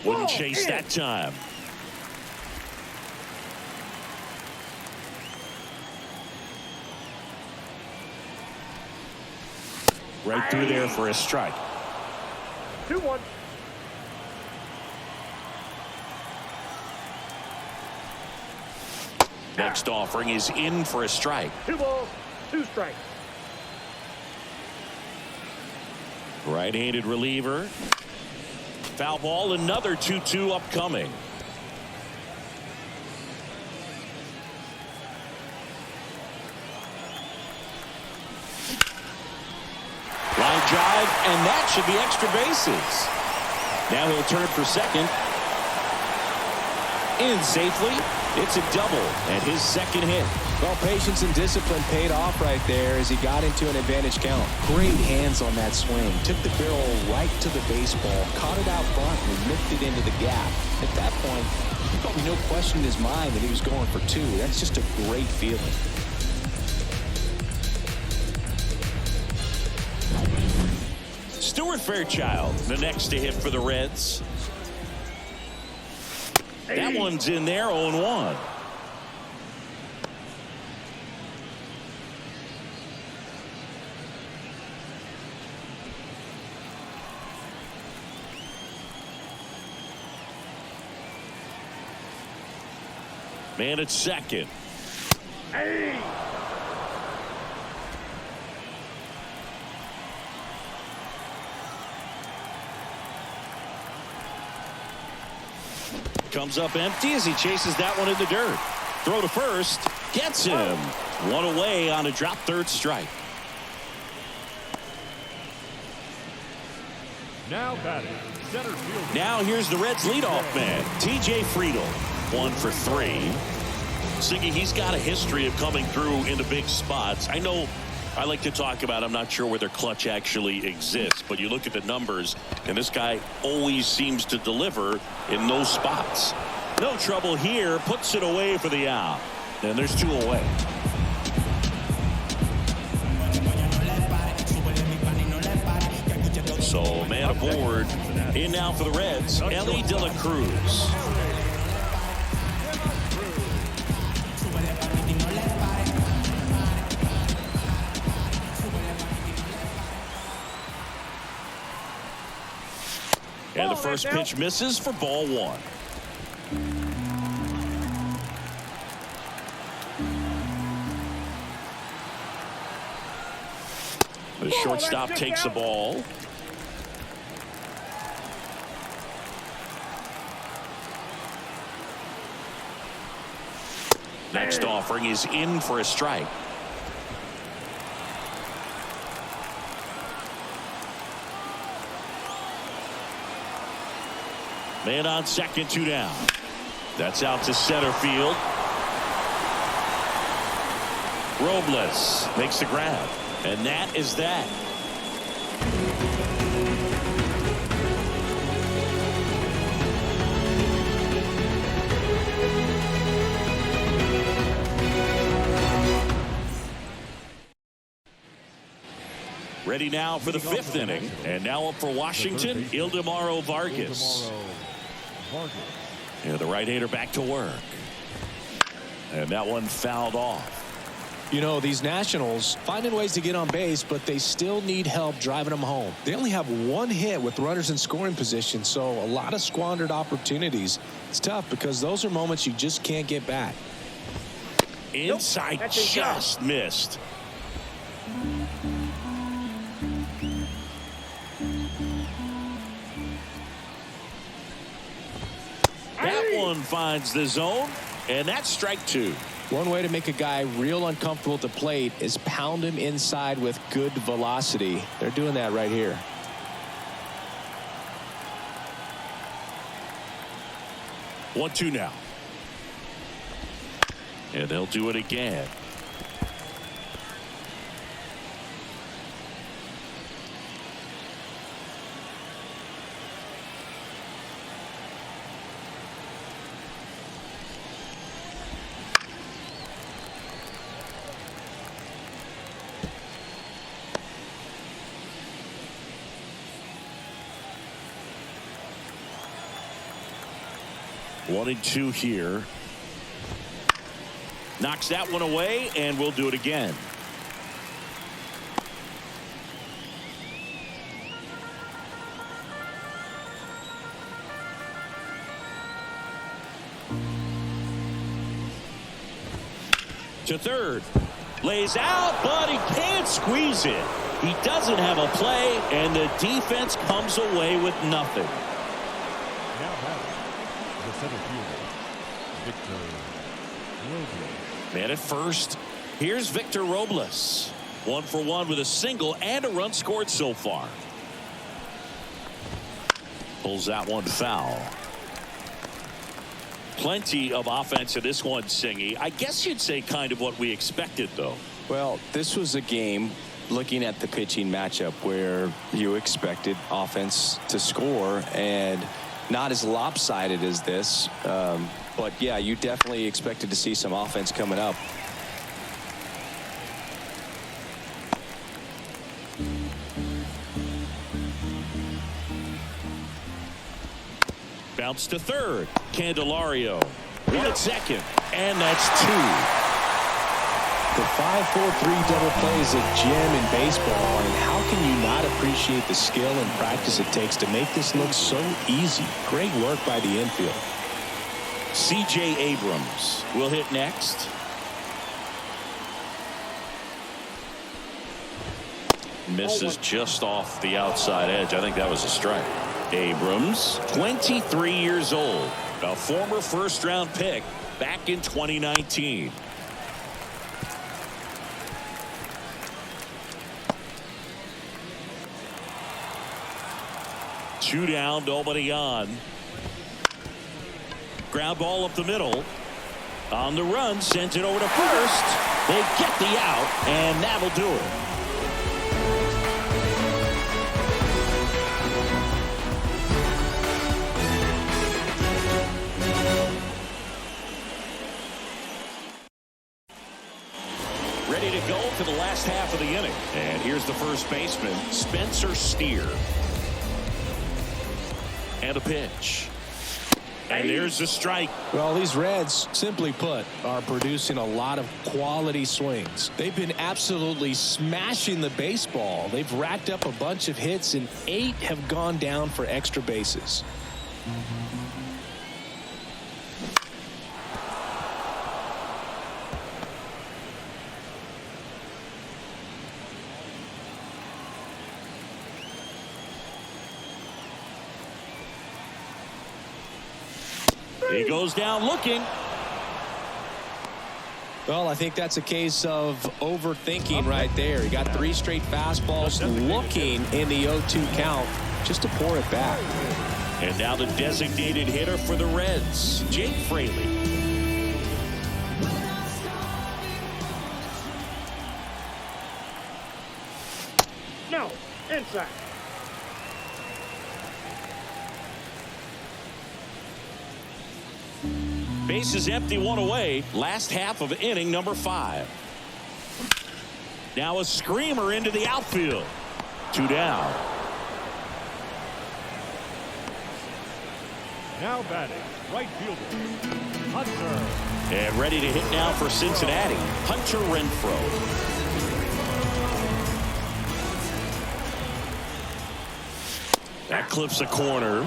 Wouldn't chase that time. Right through there for a strike. 2-1. Next offering is in for a strike. 2 balls, 2 strikes. Right-handed reliever. Foul ball, another 2-2 upcoming. Line drive, and that should be extra bases. Now he'll turn for second. In safely. It's a double and his second hit. Well, patience and discipline paid off right there as he got into an advantage count. Great hands on that swing. Took the barrel right to the baseball, caught it out front, and licked it into the gap. At that point, there's probably no question in his mind that he was going for 2. That's just a great feeling. Stuart Fairchild, the next to hit for the Reds. That one's in there, 0-1. Man at second. Hey! Comes up empty as he chases that one in the dirt. Throw to first. Gets him. One away on a drop third strike. Now batting, center field. Now here's the Reds leadoff man, T.J. Friedel. 1 for 3. Siggy, he's got a history of coming through into big spots. I know I like to talk about, I'm not sure whether clutch actually exists, but you look at the numbers, and this guy always seems to deliver in those spots. No trouble here, puts it away for the out. And there's 2 away. So man aboard. In now for the Reds, Ellie De La Cruz. And the first pitch misses for ball 1. The shortstop takes the ball. Next offering is in for a strike. Man on second, 2 down. That's out to center field. Robles makes the grab. And that is that. Ready now for the 5th inning. And now up for Washington, Ildemaro Vargas. Yeah, the right-hander back to work. And that one fouled off. You know, these Nationals finding ways to get on base, but they still need help driving them home. They only have 1 hit with runners in scoring position, so a lot of squandered opportunities. It's tough because those are moments you just can't get back. Inside, just missed. That one finds the zone, and that's strike 2. One way to make a guy real uncomfortable at the plate is pound him inside with good velocity. They're doing that right here. One, 2 now. And they'll do it again. One and 2 here. Knocks that one away, and we'll do it again. To third. Lays out, but he can't squeeze it. He doesn't have a play, and the defense comes away with nothing. Man at first. Here's Victor Robles. 1 for 1 with a single and a run scored so far. Pulls that one foul. Plenty of offense in this one, Singy. I guess you'd say kind of what we expected, though. Well, this was a game, looking at the pitching matchup, where you expected offense to score, and not as lopsided as this. But yeah, you definitely expected to see some offense coming up. Bounce to third. Candelario. 1 at second. And that's 2. The 5-4-3 double play is a gem in baseball, and how can you not appreciate the skill and practice it takes to make this look so easy? Great work by the infield. C.J. Abrams will hit next. Misses just off the outside edge. I think that was a strike. Abrams, 23 years old, a former first-round pick back in 2019. Two down, nobody on. Ground ball up the middle. On the run, sends it over to first. They get the out, and that'll do it. Ready to go for the last half of the inning. And here's the first baseman, Spencer Steer. And a pitch. And there's the strike. Well, these Reds, simply put, are producing a lot of quality swings. They've been absolutely smashing the baseball. They've racked up a bunch of hits, and 8 have gone down for extra bases. He goes down looking. Well, I think that's a case of overthinking right there. He got 3 straight fastballs looking in the 0-2 count just to pour it back. And now the designated hitter for the Reds, Jake Fraley. No, inside. Base is empty, one away. Last half of inning number 5. Now a screamer into the outfield. 2 down. Now batting, right fielder, Hunter. And ready to hit now for Cincinnati, Hunter Renfroe. That clips a corner.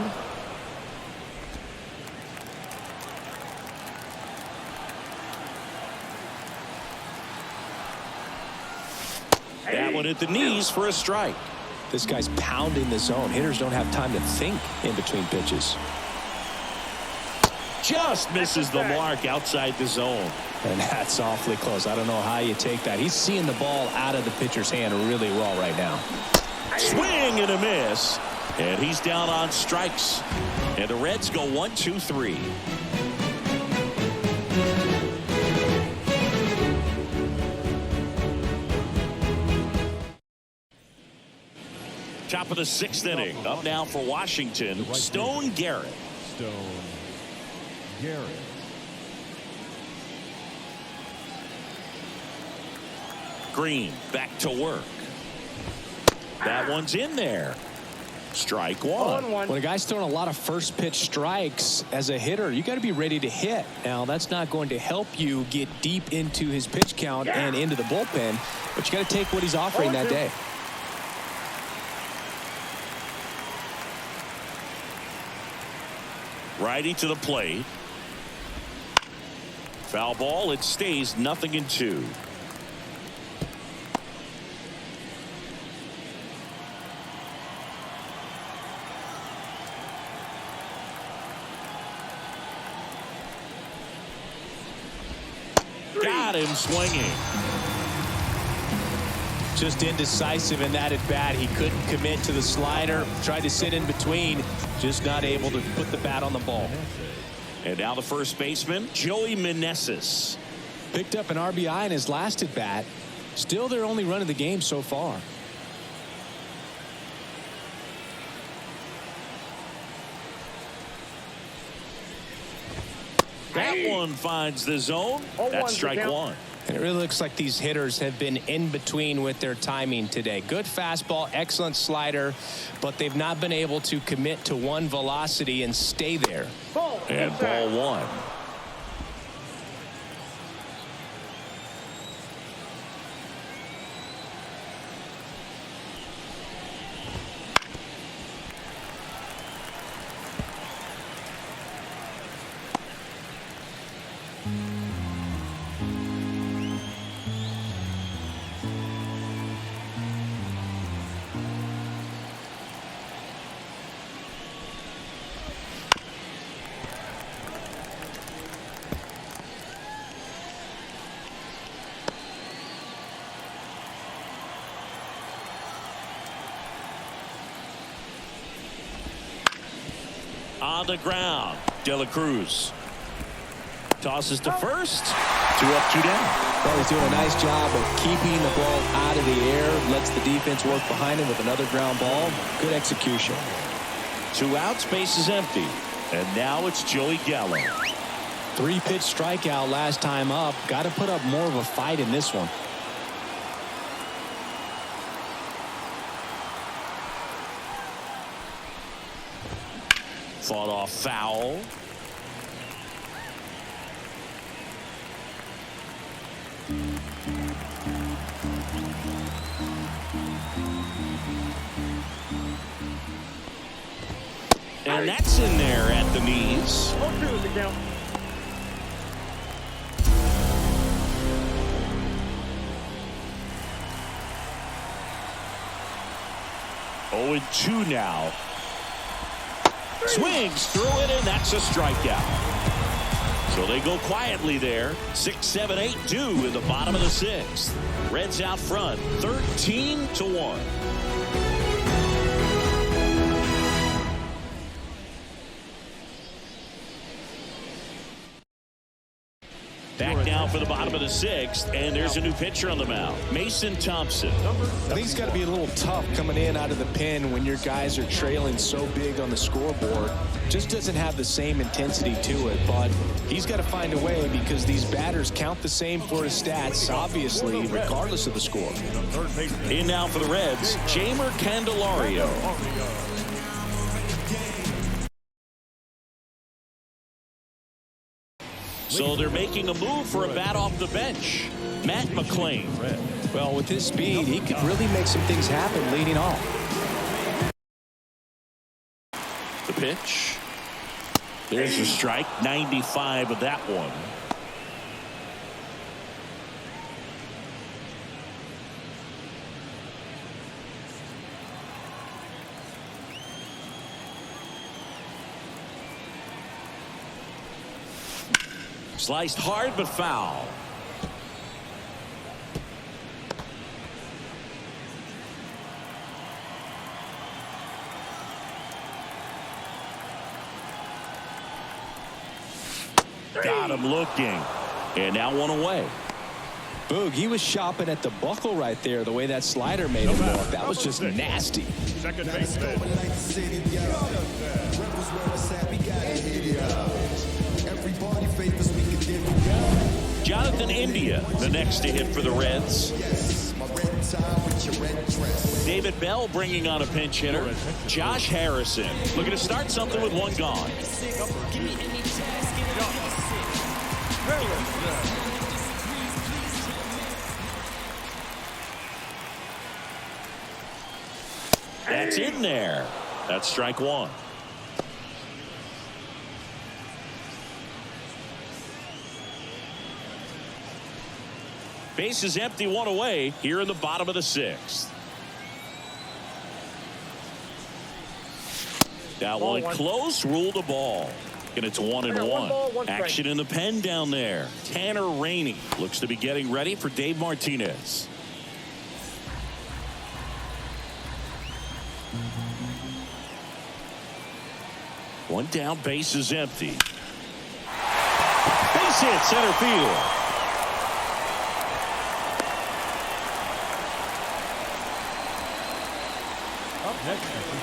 That one at the knees for a strike. This guy's pounding the zone. Hitters don't have time to think in between pitches. Just misses the mark outside the zone. And that's awfully close. I don't know how you take that. He's seeing the ball out of the pitcher's hand really well right now. Swing and a miss. And he's down on strikes. And the Reds go 1-2-3. Top of the 6th inning. Up now for Washington, Stone Garrett. Stone Garrett. Greene back to work. That one's in there. Strike one. When a guy's throwing a lot of first pitch strikes as a hitter, you got to be ready to hit. Now that's not going to help you get deep into his pitch count and into the bullpen, but you got to take what he's offering that day. Righty to the plate. Foul ball. It stays 0-2. Got him swinging. Just indecisive in that at bat. He couldn't commit to the slider. Tried to sit in between. Just not able to put the bat on the ball. And now the first baseman, Joey Meneses. Picked up an RBI in his last at bat. Still their only run of the game so far. That one finds the zone. That's strike one. And it really looks like these hitters have been in between with their timing today. Good fastball, excellent slider, but they've not been able to commit to one velocity and stay there. And ball one. On the ground, De La Cruz tosses to first. 2 up, 2 down. Well, he's doing a nice job of keeping the ball out of the air. Lets the defense work behind him with another ground ball. Good execution. 2 outs, base is empty. And now it's Joey Gallo. 3-pitch strikeout last time up. Got to put up more of a fight in this one. Fought off foul. And that's in there at the knees. 0-2 is the count. Oh, and 2 now. Swings through it, and that's a strikeout. So they go quietly there. 6, 7, 8 due in the bottom of the 6th. Reds out front, 13-1. Back now for the bottom of the 6th, and there's a new pitcher on the mound, Mason Thompson. I think it's got to be a little tough coming in out of the pen when your guys are trailing so big on the scoreboard. Just doesn't have the same intensity to it, but he's got to find a way because these batters count the same for his stats, obviously, regardless of the score. In now for the Reds, Jamer Candelario. So they're making a move for a bat off the bench. Matt McLean. Well, with his speed, he could really make some things happen leading off. The pitch. There's a strike. 95 of that one. Sliced hard but foul. Got him looking. And now one away. Boog, he was shopping at the buckle right there, the way that slider made him look. That was just nasty. Second baseman. Jonathan India, the next to hit for the Reds. David Bell bringing on a pinch hitter. Josh Harrison looking to start something with one gone. That's in there. That's strike one. Base is empty, one away here in the bottom of the 6th. That one close, ruled a ball. And it's 1-1. Action in the pen down there. Tanner Rainey looks to be getting ready for Dave Martinez. One down, base is empty. Base hit, center field.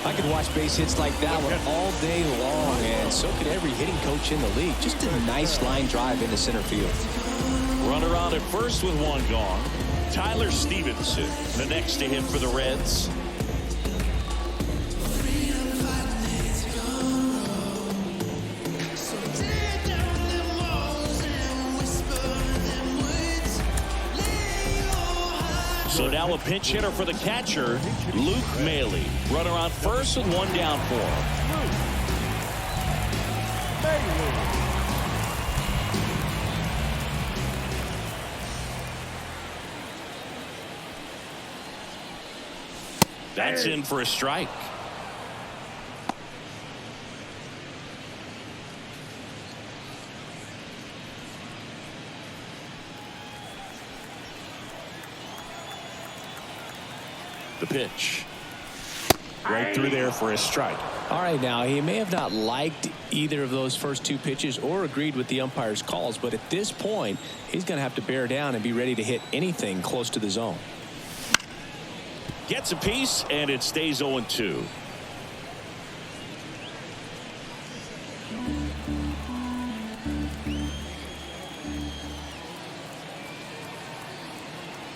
I could watch base hits like that one all day long, and so could every hitting coach in the league. Just a nice line drive into center field. Runner on at first with one gone. Tyler Stevenson, the next to hit for the Reds. So now a pinch hitter for the catcher, Luke Maley. Runner on first with one down for him. That's in for a strike. The pitch. Right through there for a strike. All right, now he may have not liked either of those first two pitches or agreed with the umpire's calls, but at this point he's going to have to bear down and be ready to hit anything close to the zone. Gets a piece and it stays 0-2.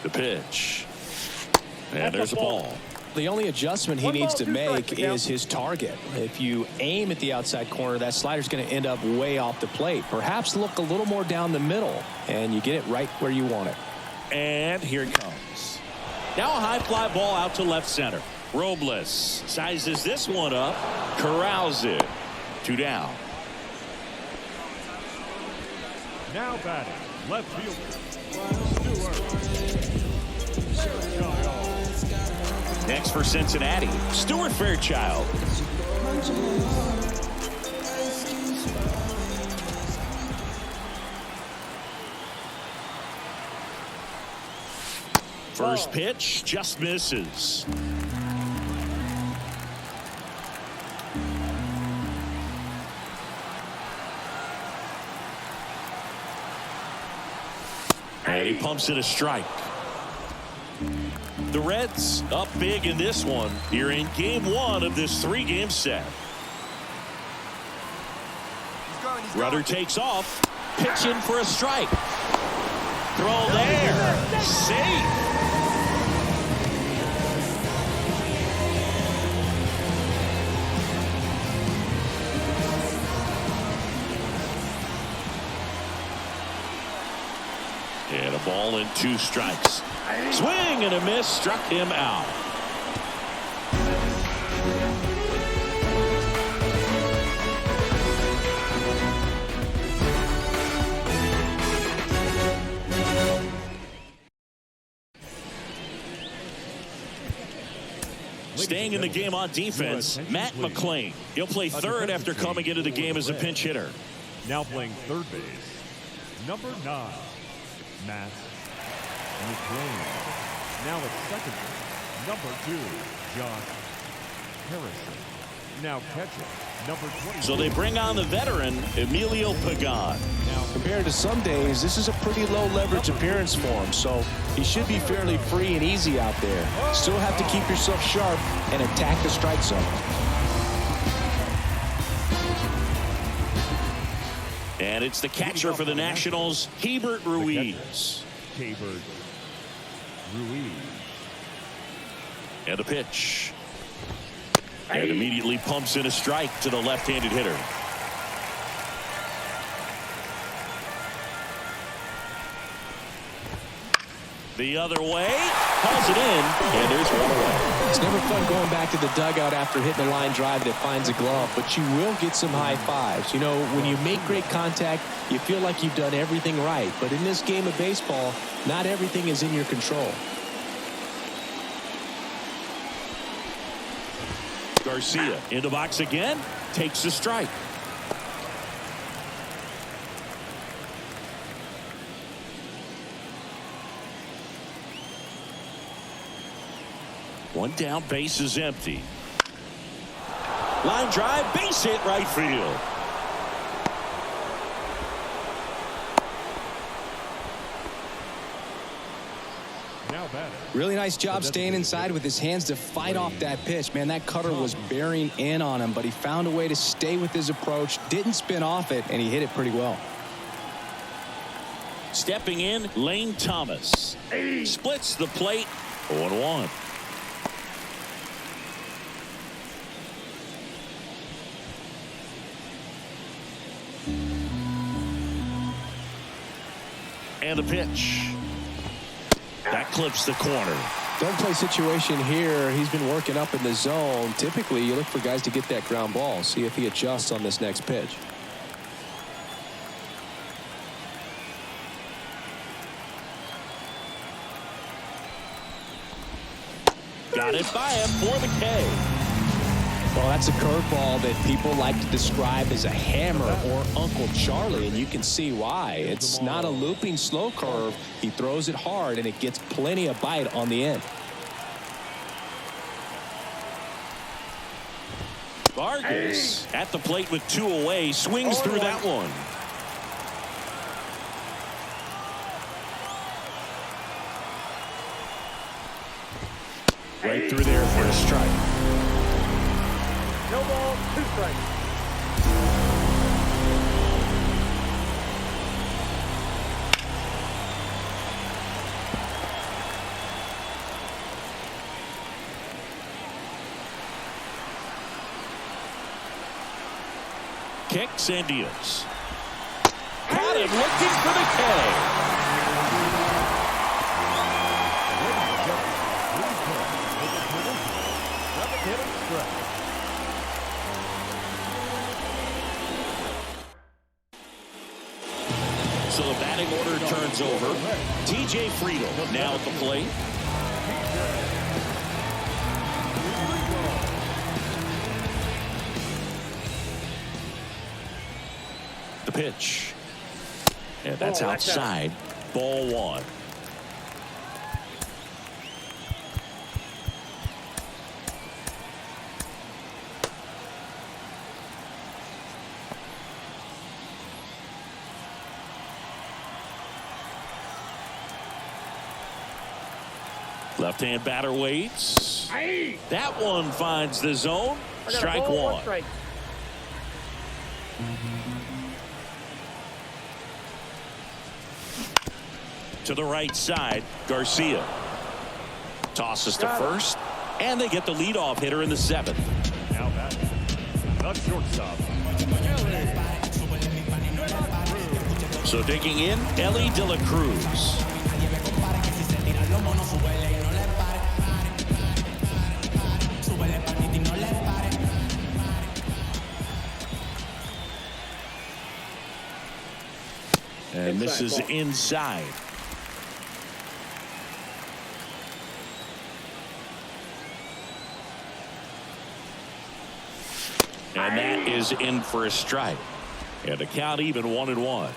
The pitch. And there's a ball. The only adjustment he needs to make is his target. If you aim at the outside corner, that slider's going to end up way off the plate. Perhaps look a little more down the middle, and you get it right where you want it. And here it comes. Now a high fly ball out to left center. Robles sizes this one up, corrals it. 2 down. Now batting, left fielder, Stewart. Next for Cincinnati, Stuart Fairchild. First pitch just misses. And he pumps it a strike. The Reds up big in this one here in game one of this 3-game set. Rudder takes off. Pitch in for a strike. Throw there. Safe. And a ball and 2 strikes. Swing and a miss, struck him out. Staying in the game on defense, Matt McClain. He'll play third after coming into the game as a pinch hitter. Now playing third base, number 9, Matt McClain. Now at second base, number 2, Josh Harrison. Now catcher, number 20. So they bring on the veteran, Emilio Pagan. Now Compared to some days, this is a pretty low leverage appearance for him, so he should be fairly free and easy out there. Still have to keep yourself sharp and attack the strike zone. And it's the catcher for the Nationals, Hebert Ruiz. Hebert Ruiz. And a pitch. And immediately pumps in a strike to the left-handed hitter. The other way, calls it in, and there's one away. It's never fun going back to the dugout after hitting a line drive that finds a glove, but you will get some high fives. You know, when you make great contact, you feel like you've done everything right. But in this game of baseball, not everything is in your control. Garcia in the box again, takes the strike. One down, base is empty. Line drive, base hit, right field. Now batting. Really nice job staying inside with his hands to fight off that pitch. Man, that cutter was bearing in on him, but he found a way to stay with his approach, didn't spin off it, and he hit it pretty well. Stepping in, Lane Thomas. Splits the plate, 0-1. And a pitch. That clips the corner. Double play situation here. He's been working up in the zone. Typically, you look for guys to get that ground ball. See if he adjusts on this next pitch. Got it by him for the K. Well, that's a curveball that people like to describe as a hammer or Uncle Charlie, and you can see why. It's not a looping slow curve. He throws it hard, and it gets plenty of bite on the end. Vargas at the plate with 2 away, swings through that one. Right through there for a strike. No ball, 2 strikes. Kicks and deals. Got him looking for the K. So the batting order turns over. TJ Friedel now at the plate. The pitch. And that's outside. Ball 1. Left-hand batter waits. That one finds the zone. Strike one. Strike. To the right side, Garcia tosses to first, and they get the leadoff hitter in the 7th. Now batting, the shortstop. So digging in, Ellie De La Cruz. And this is inside. And that is in for a strike. And the count even 1-1.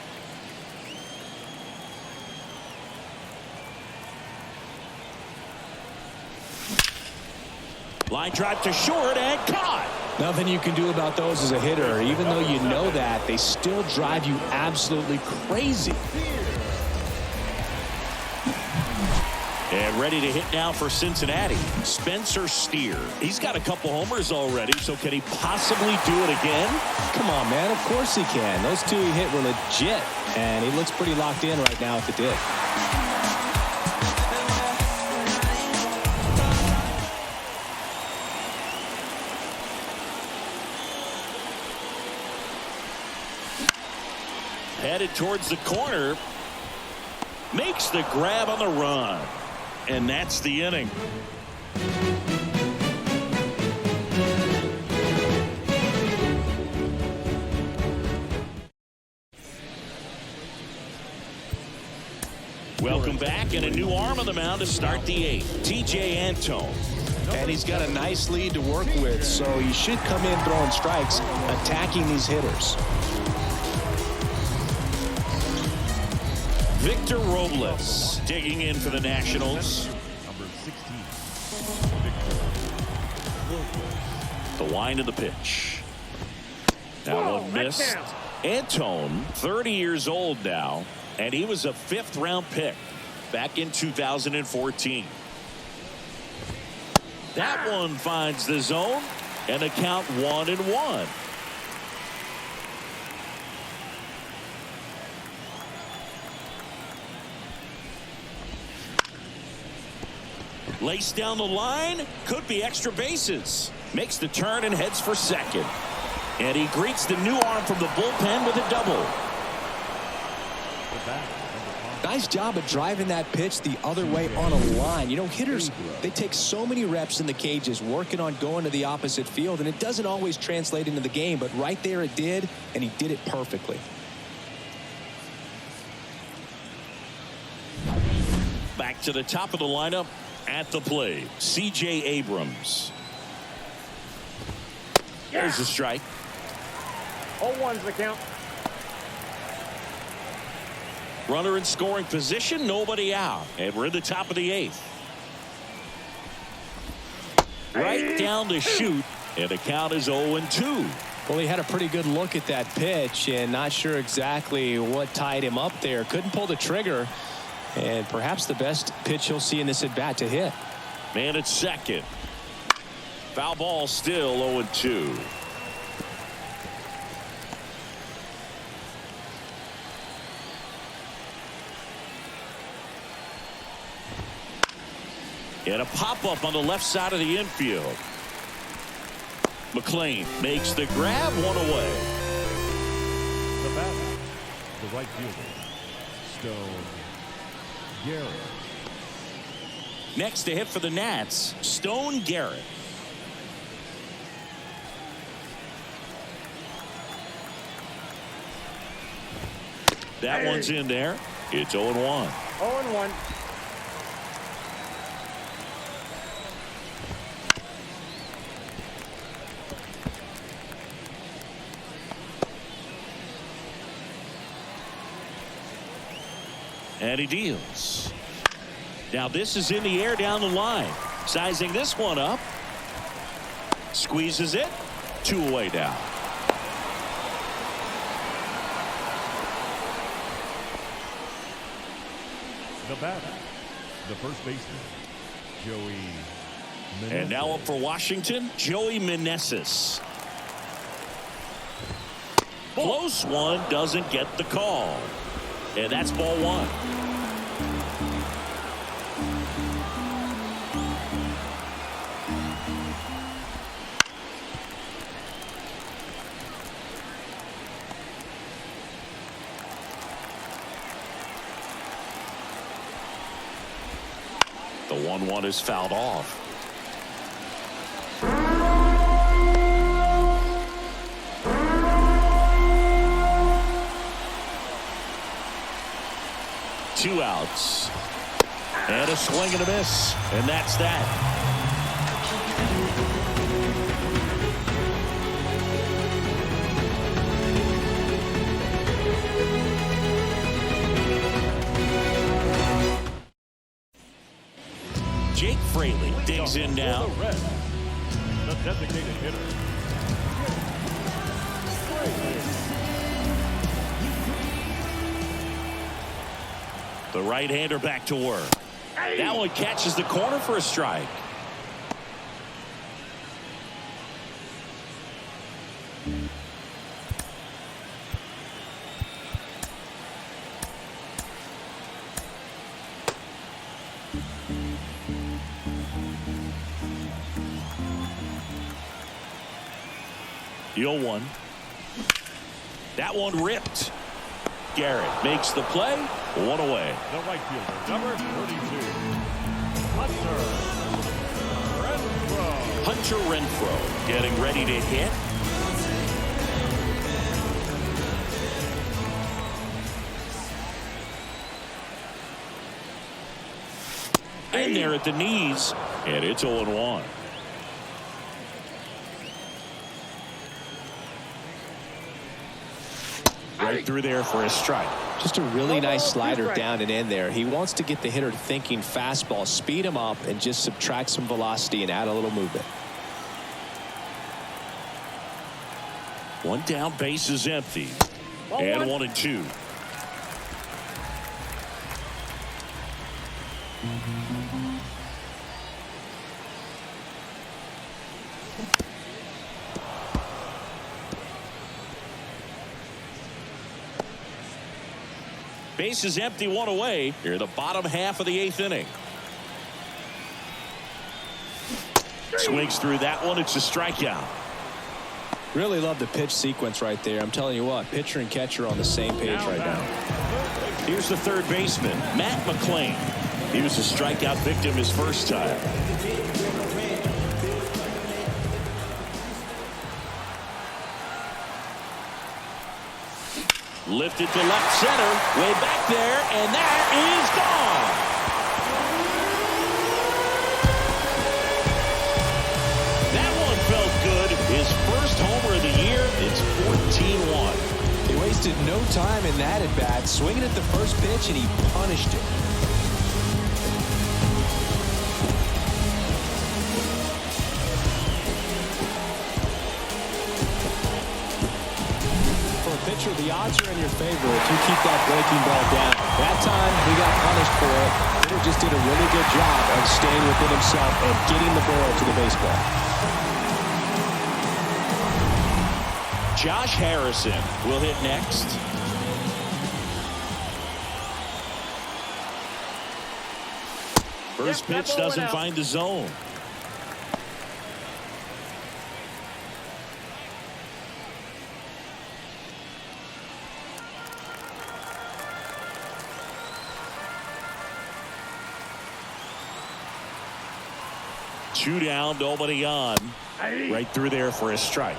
Line drive to short and caught. Nothing you can do about those as a hitter. Even though you know that, they still drive you absolutely crazy. And ready to hit now for Cincinnati, Spencer Steer. He's got a couple homers already, so can he possibly do it again? Come on, man. Of course he can. Those two he hit were legit, and he looks pretty locked in right now at the dig. Headed towards the corner. Makes the grab on the run. And that's the inning. Welcome back, and a new arm on the mound to start the 8th. T.J. Antone. And he's got a nice lead to work with, so he should come in throwing strikes, attacking these hitters. Victor Robles digging in for the Nationals. Number 16. The wind of the pitch. Now one missed. Antone, 30 years old now, and he was a 5th-round pick back in 2014. That one finds the zone, and the count 1-1. Laced down the line, could be extra bases. Makes the turn and heads for second. And he greets the new arm from the bullpen with a double. Nice job of driving that pitch the other way on a line. You know, hitters, they take so many reps in the cages working on going to the opposite field, and it doesn't always translate into the game, but right there it did, and he did it perfectly. Back to the top of the lineup at the plate, C.J. Abrams. There's a strike. 0-1's the count. Runner in scoring position, nobody out. And we're in the top of the 8th. Right down to shoot, and the count is 0-2. Well, he had a pretty good look at that pitch and not sure exactly what tied him up there. Couldn't pull the trigger, and perhaps the best pitch he'll see in this at-bat to hit. Man at second. Foul ball, still 0-2. And a pop-up on the left side of the infield. McLean makes the grab, one away. The batter, the right fielder, Stone Garrett. Next to hit for the Nats, Stone Garrett. That one's in there. It's 0-1. 0-1. And he deals. Now this is in the air down the line. Sizing this one up. Squeezes it. 2 away now. The batter, the first baseman, Joey. And now up for Washington, Joey Meneses. Close one, doesn't get the call. And that's ball one. The 1-1 is fouled off. Two outs. And a swing and a miss. And that's that. Jake Fraley digs in now. The Reds, the designated hitter. The right-hander back to work. That one catches the corner for a strike. The 0-1. That one ripped. Garrett makes the play. One away. The right fielder, number 32. Hunter Renfroe getting ready to hit. In there at the knees. And it's 0-1. Right through there for a strike. Just a really nice slider down and in there. He wants to get the hitter thinking fastball, speed him up, and just subtract some velocity and add a little movement. One down, base is empty. And 1-2. Base is empty, one away. Here, the bottom half of the 8th inning. Swings through that one. It's a strikeout. Really love the pitch sequence right there. I'm telling you what, pitcher and catcher are on the same page right now. Here's the third baseman, Matt McLean. He was a strikeout victim his first time. Lifted to left center, way back there, and that is gone. That one felt good. His first homer of the year. It's 14-1. He wasted no time in that at bat, swinging at the first pitch, and he punished it. Pitcher, the odds are in your favor if you keep that breaking ball down. That time he got punished for it. Hitter just did a really good job of staying within himself and getting the ball to the baseball. Josh Harrison will hit next. First pitch doesn't find the zone. Two down, nobody on. Right through there for a strike.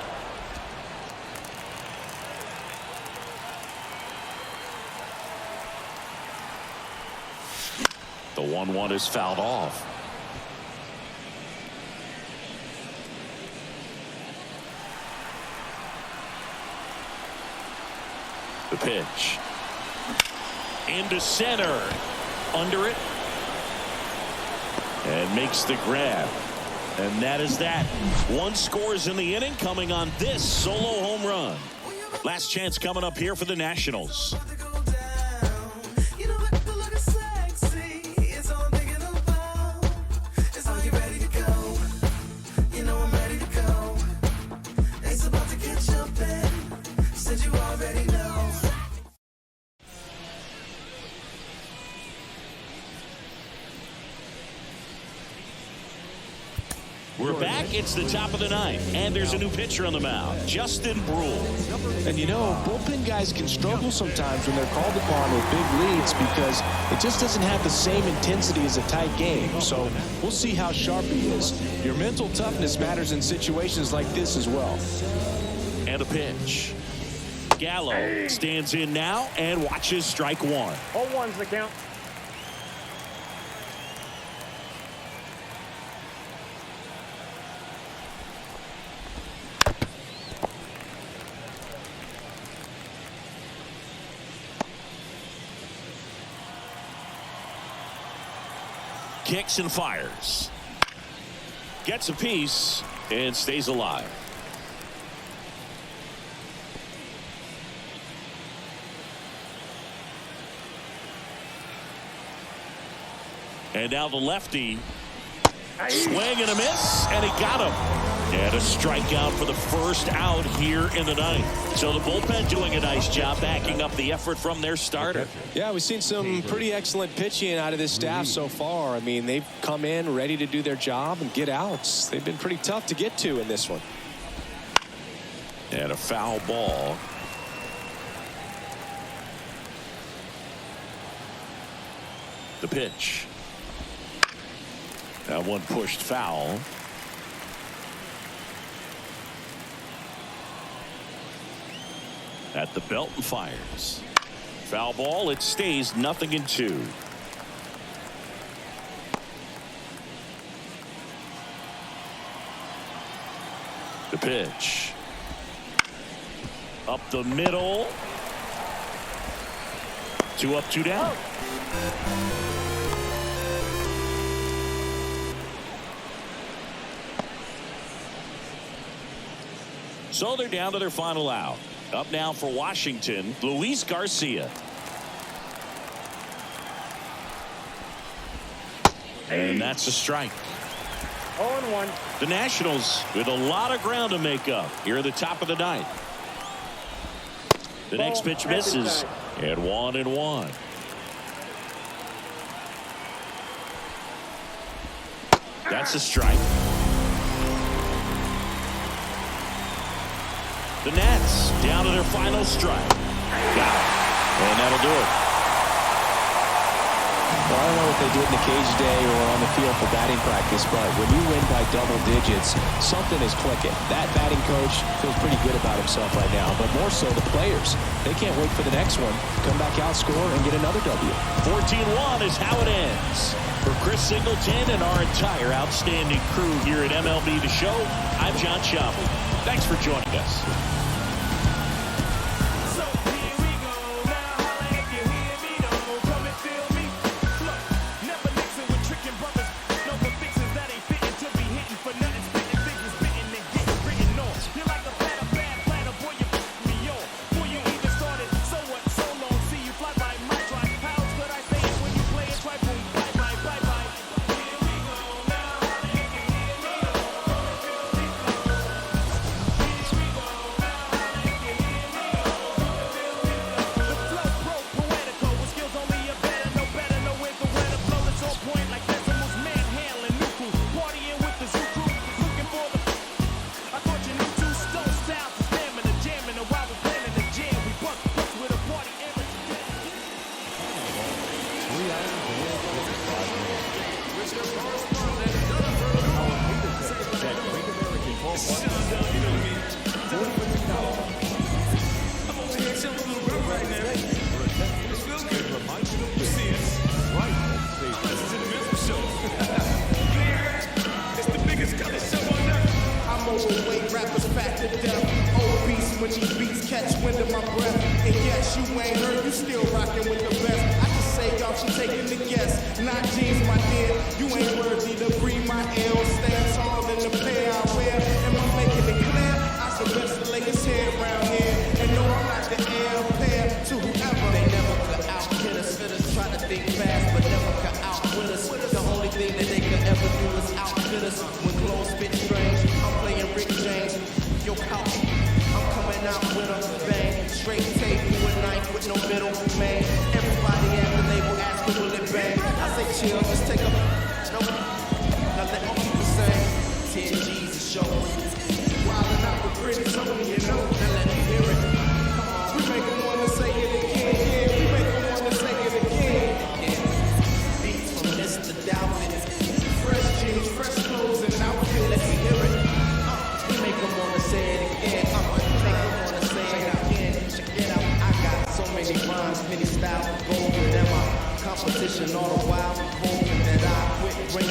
The 1-1 is fouled off. The pitch. Into center. Under it. And makes the grab. And that is that. One scores in the inning, coming on this solo home run. Last chance coming up here for the Nationals. It's the top of the ninth, and there's a new pitcher on the mound, Justin Brule. And you know, bullpen guys can struggle sometimes when they're called upon with big leads because it just doesn't have the same intensity as a tight game. So we'll see how sharp he is. Your mental toughness matters in situations like this as well. And a pitch. Gallo stands in now and watches strike one. 0-1's the count. Kicks and fires. Gets a piece and stays alive. And now the lefty. Swing and a miss, and he got him. And a strikeout for the first out here in the ninth. So the bullpen doing a nice job backing up the effort from their starter. Yeah, we've seen some pretty excellent pitching out of this staff so far. I mean, they've come in ready to do their job and get outs. They've been pretty tough to get to in this one. And a foul ball. The pitch. That one pushed foul. At the belt and fires. Foul ball. It stays 0-2. The pitch. Up the middle. 2 up, 2 down. So they're down to their final out. Up now for Washington, Luis Garcia. And that's a strike. 0-1. The Nationals with a lot of ground to make up here at the top of the ninth. The next pitch misses, and 1-1. That's a strike. The Nats down to their final strike. Got it. And that'll do it. Well, I don't know what they did in the cage day or on the field for batting practice, but when you win by double digits, something is clicking. That batting coach feels pretty good about himself right now, but more so the players. They can't wait for the next one. Come back out, score, and get another W. 14-1 is how it ends. For Chris Singleton and our entire outstanding crew here at MLB The Show, I'm John Shopping. Thanks for joining us. The only thing that they could ever do is outfit us when clothes fit.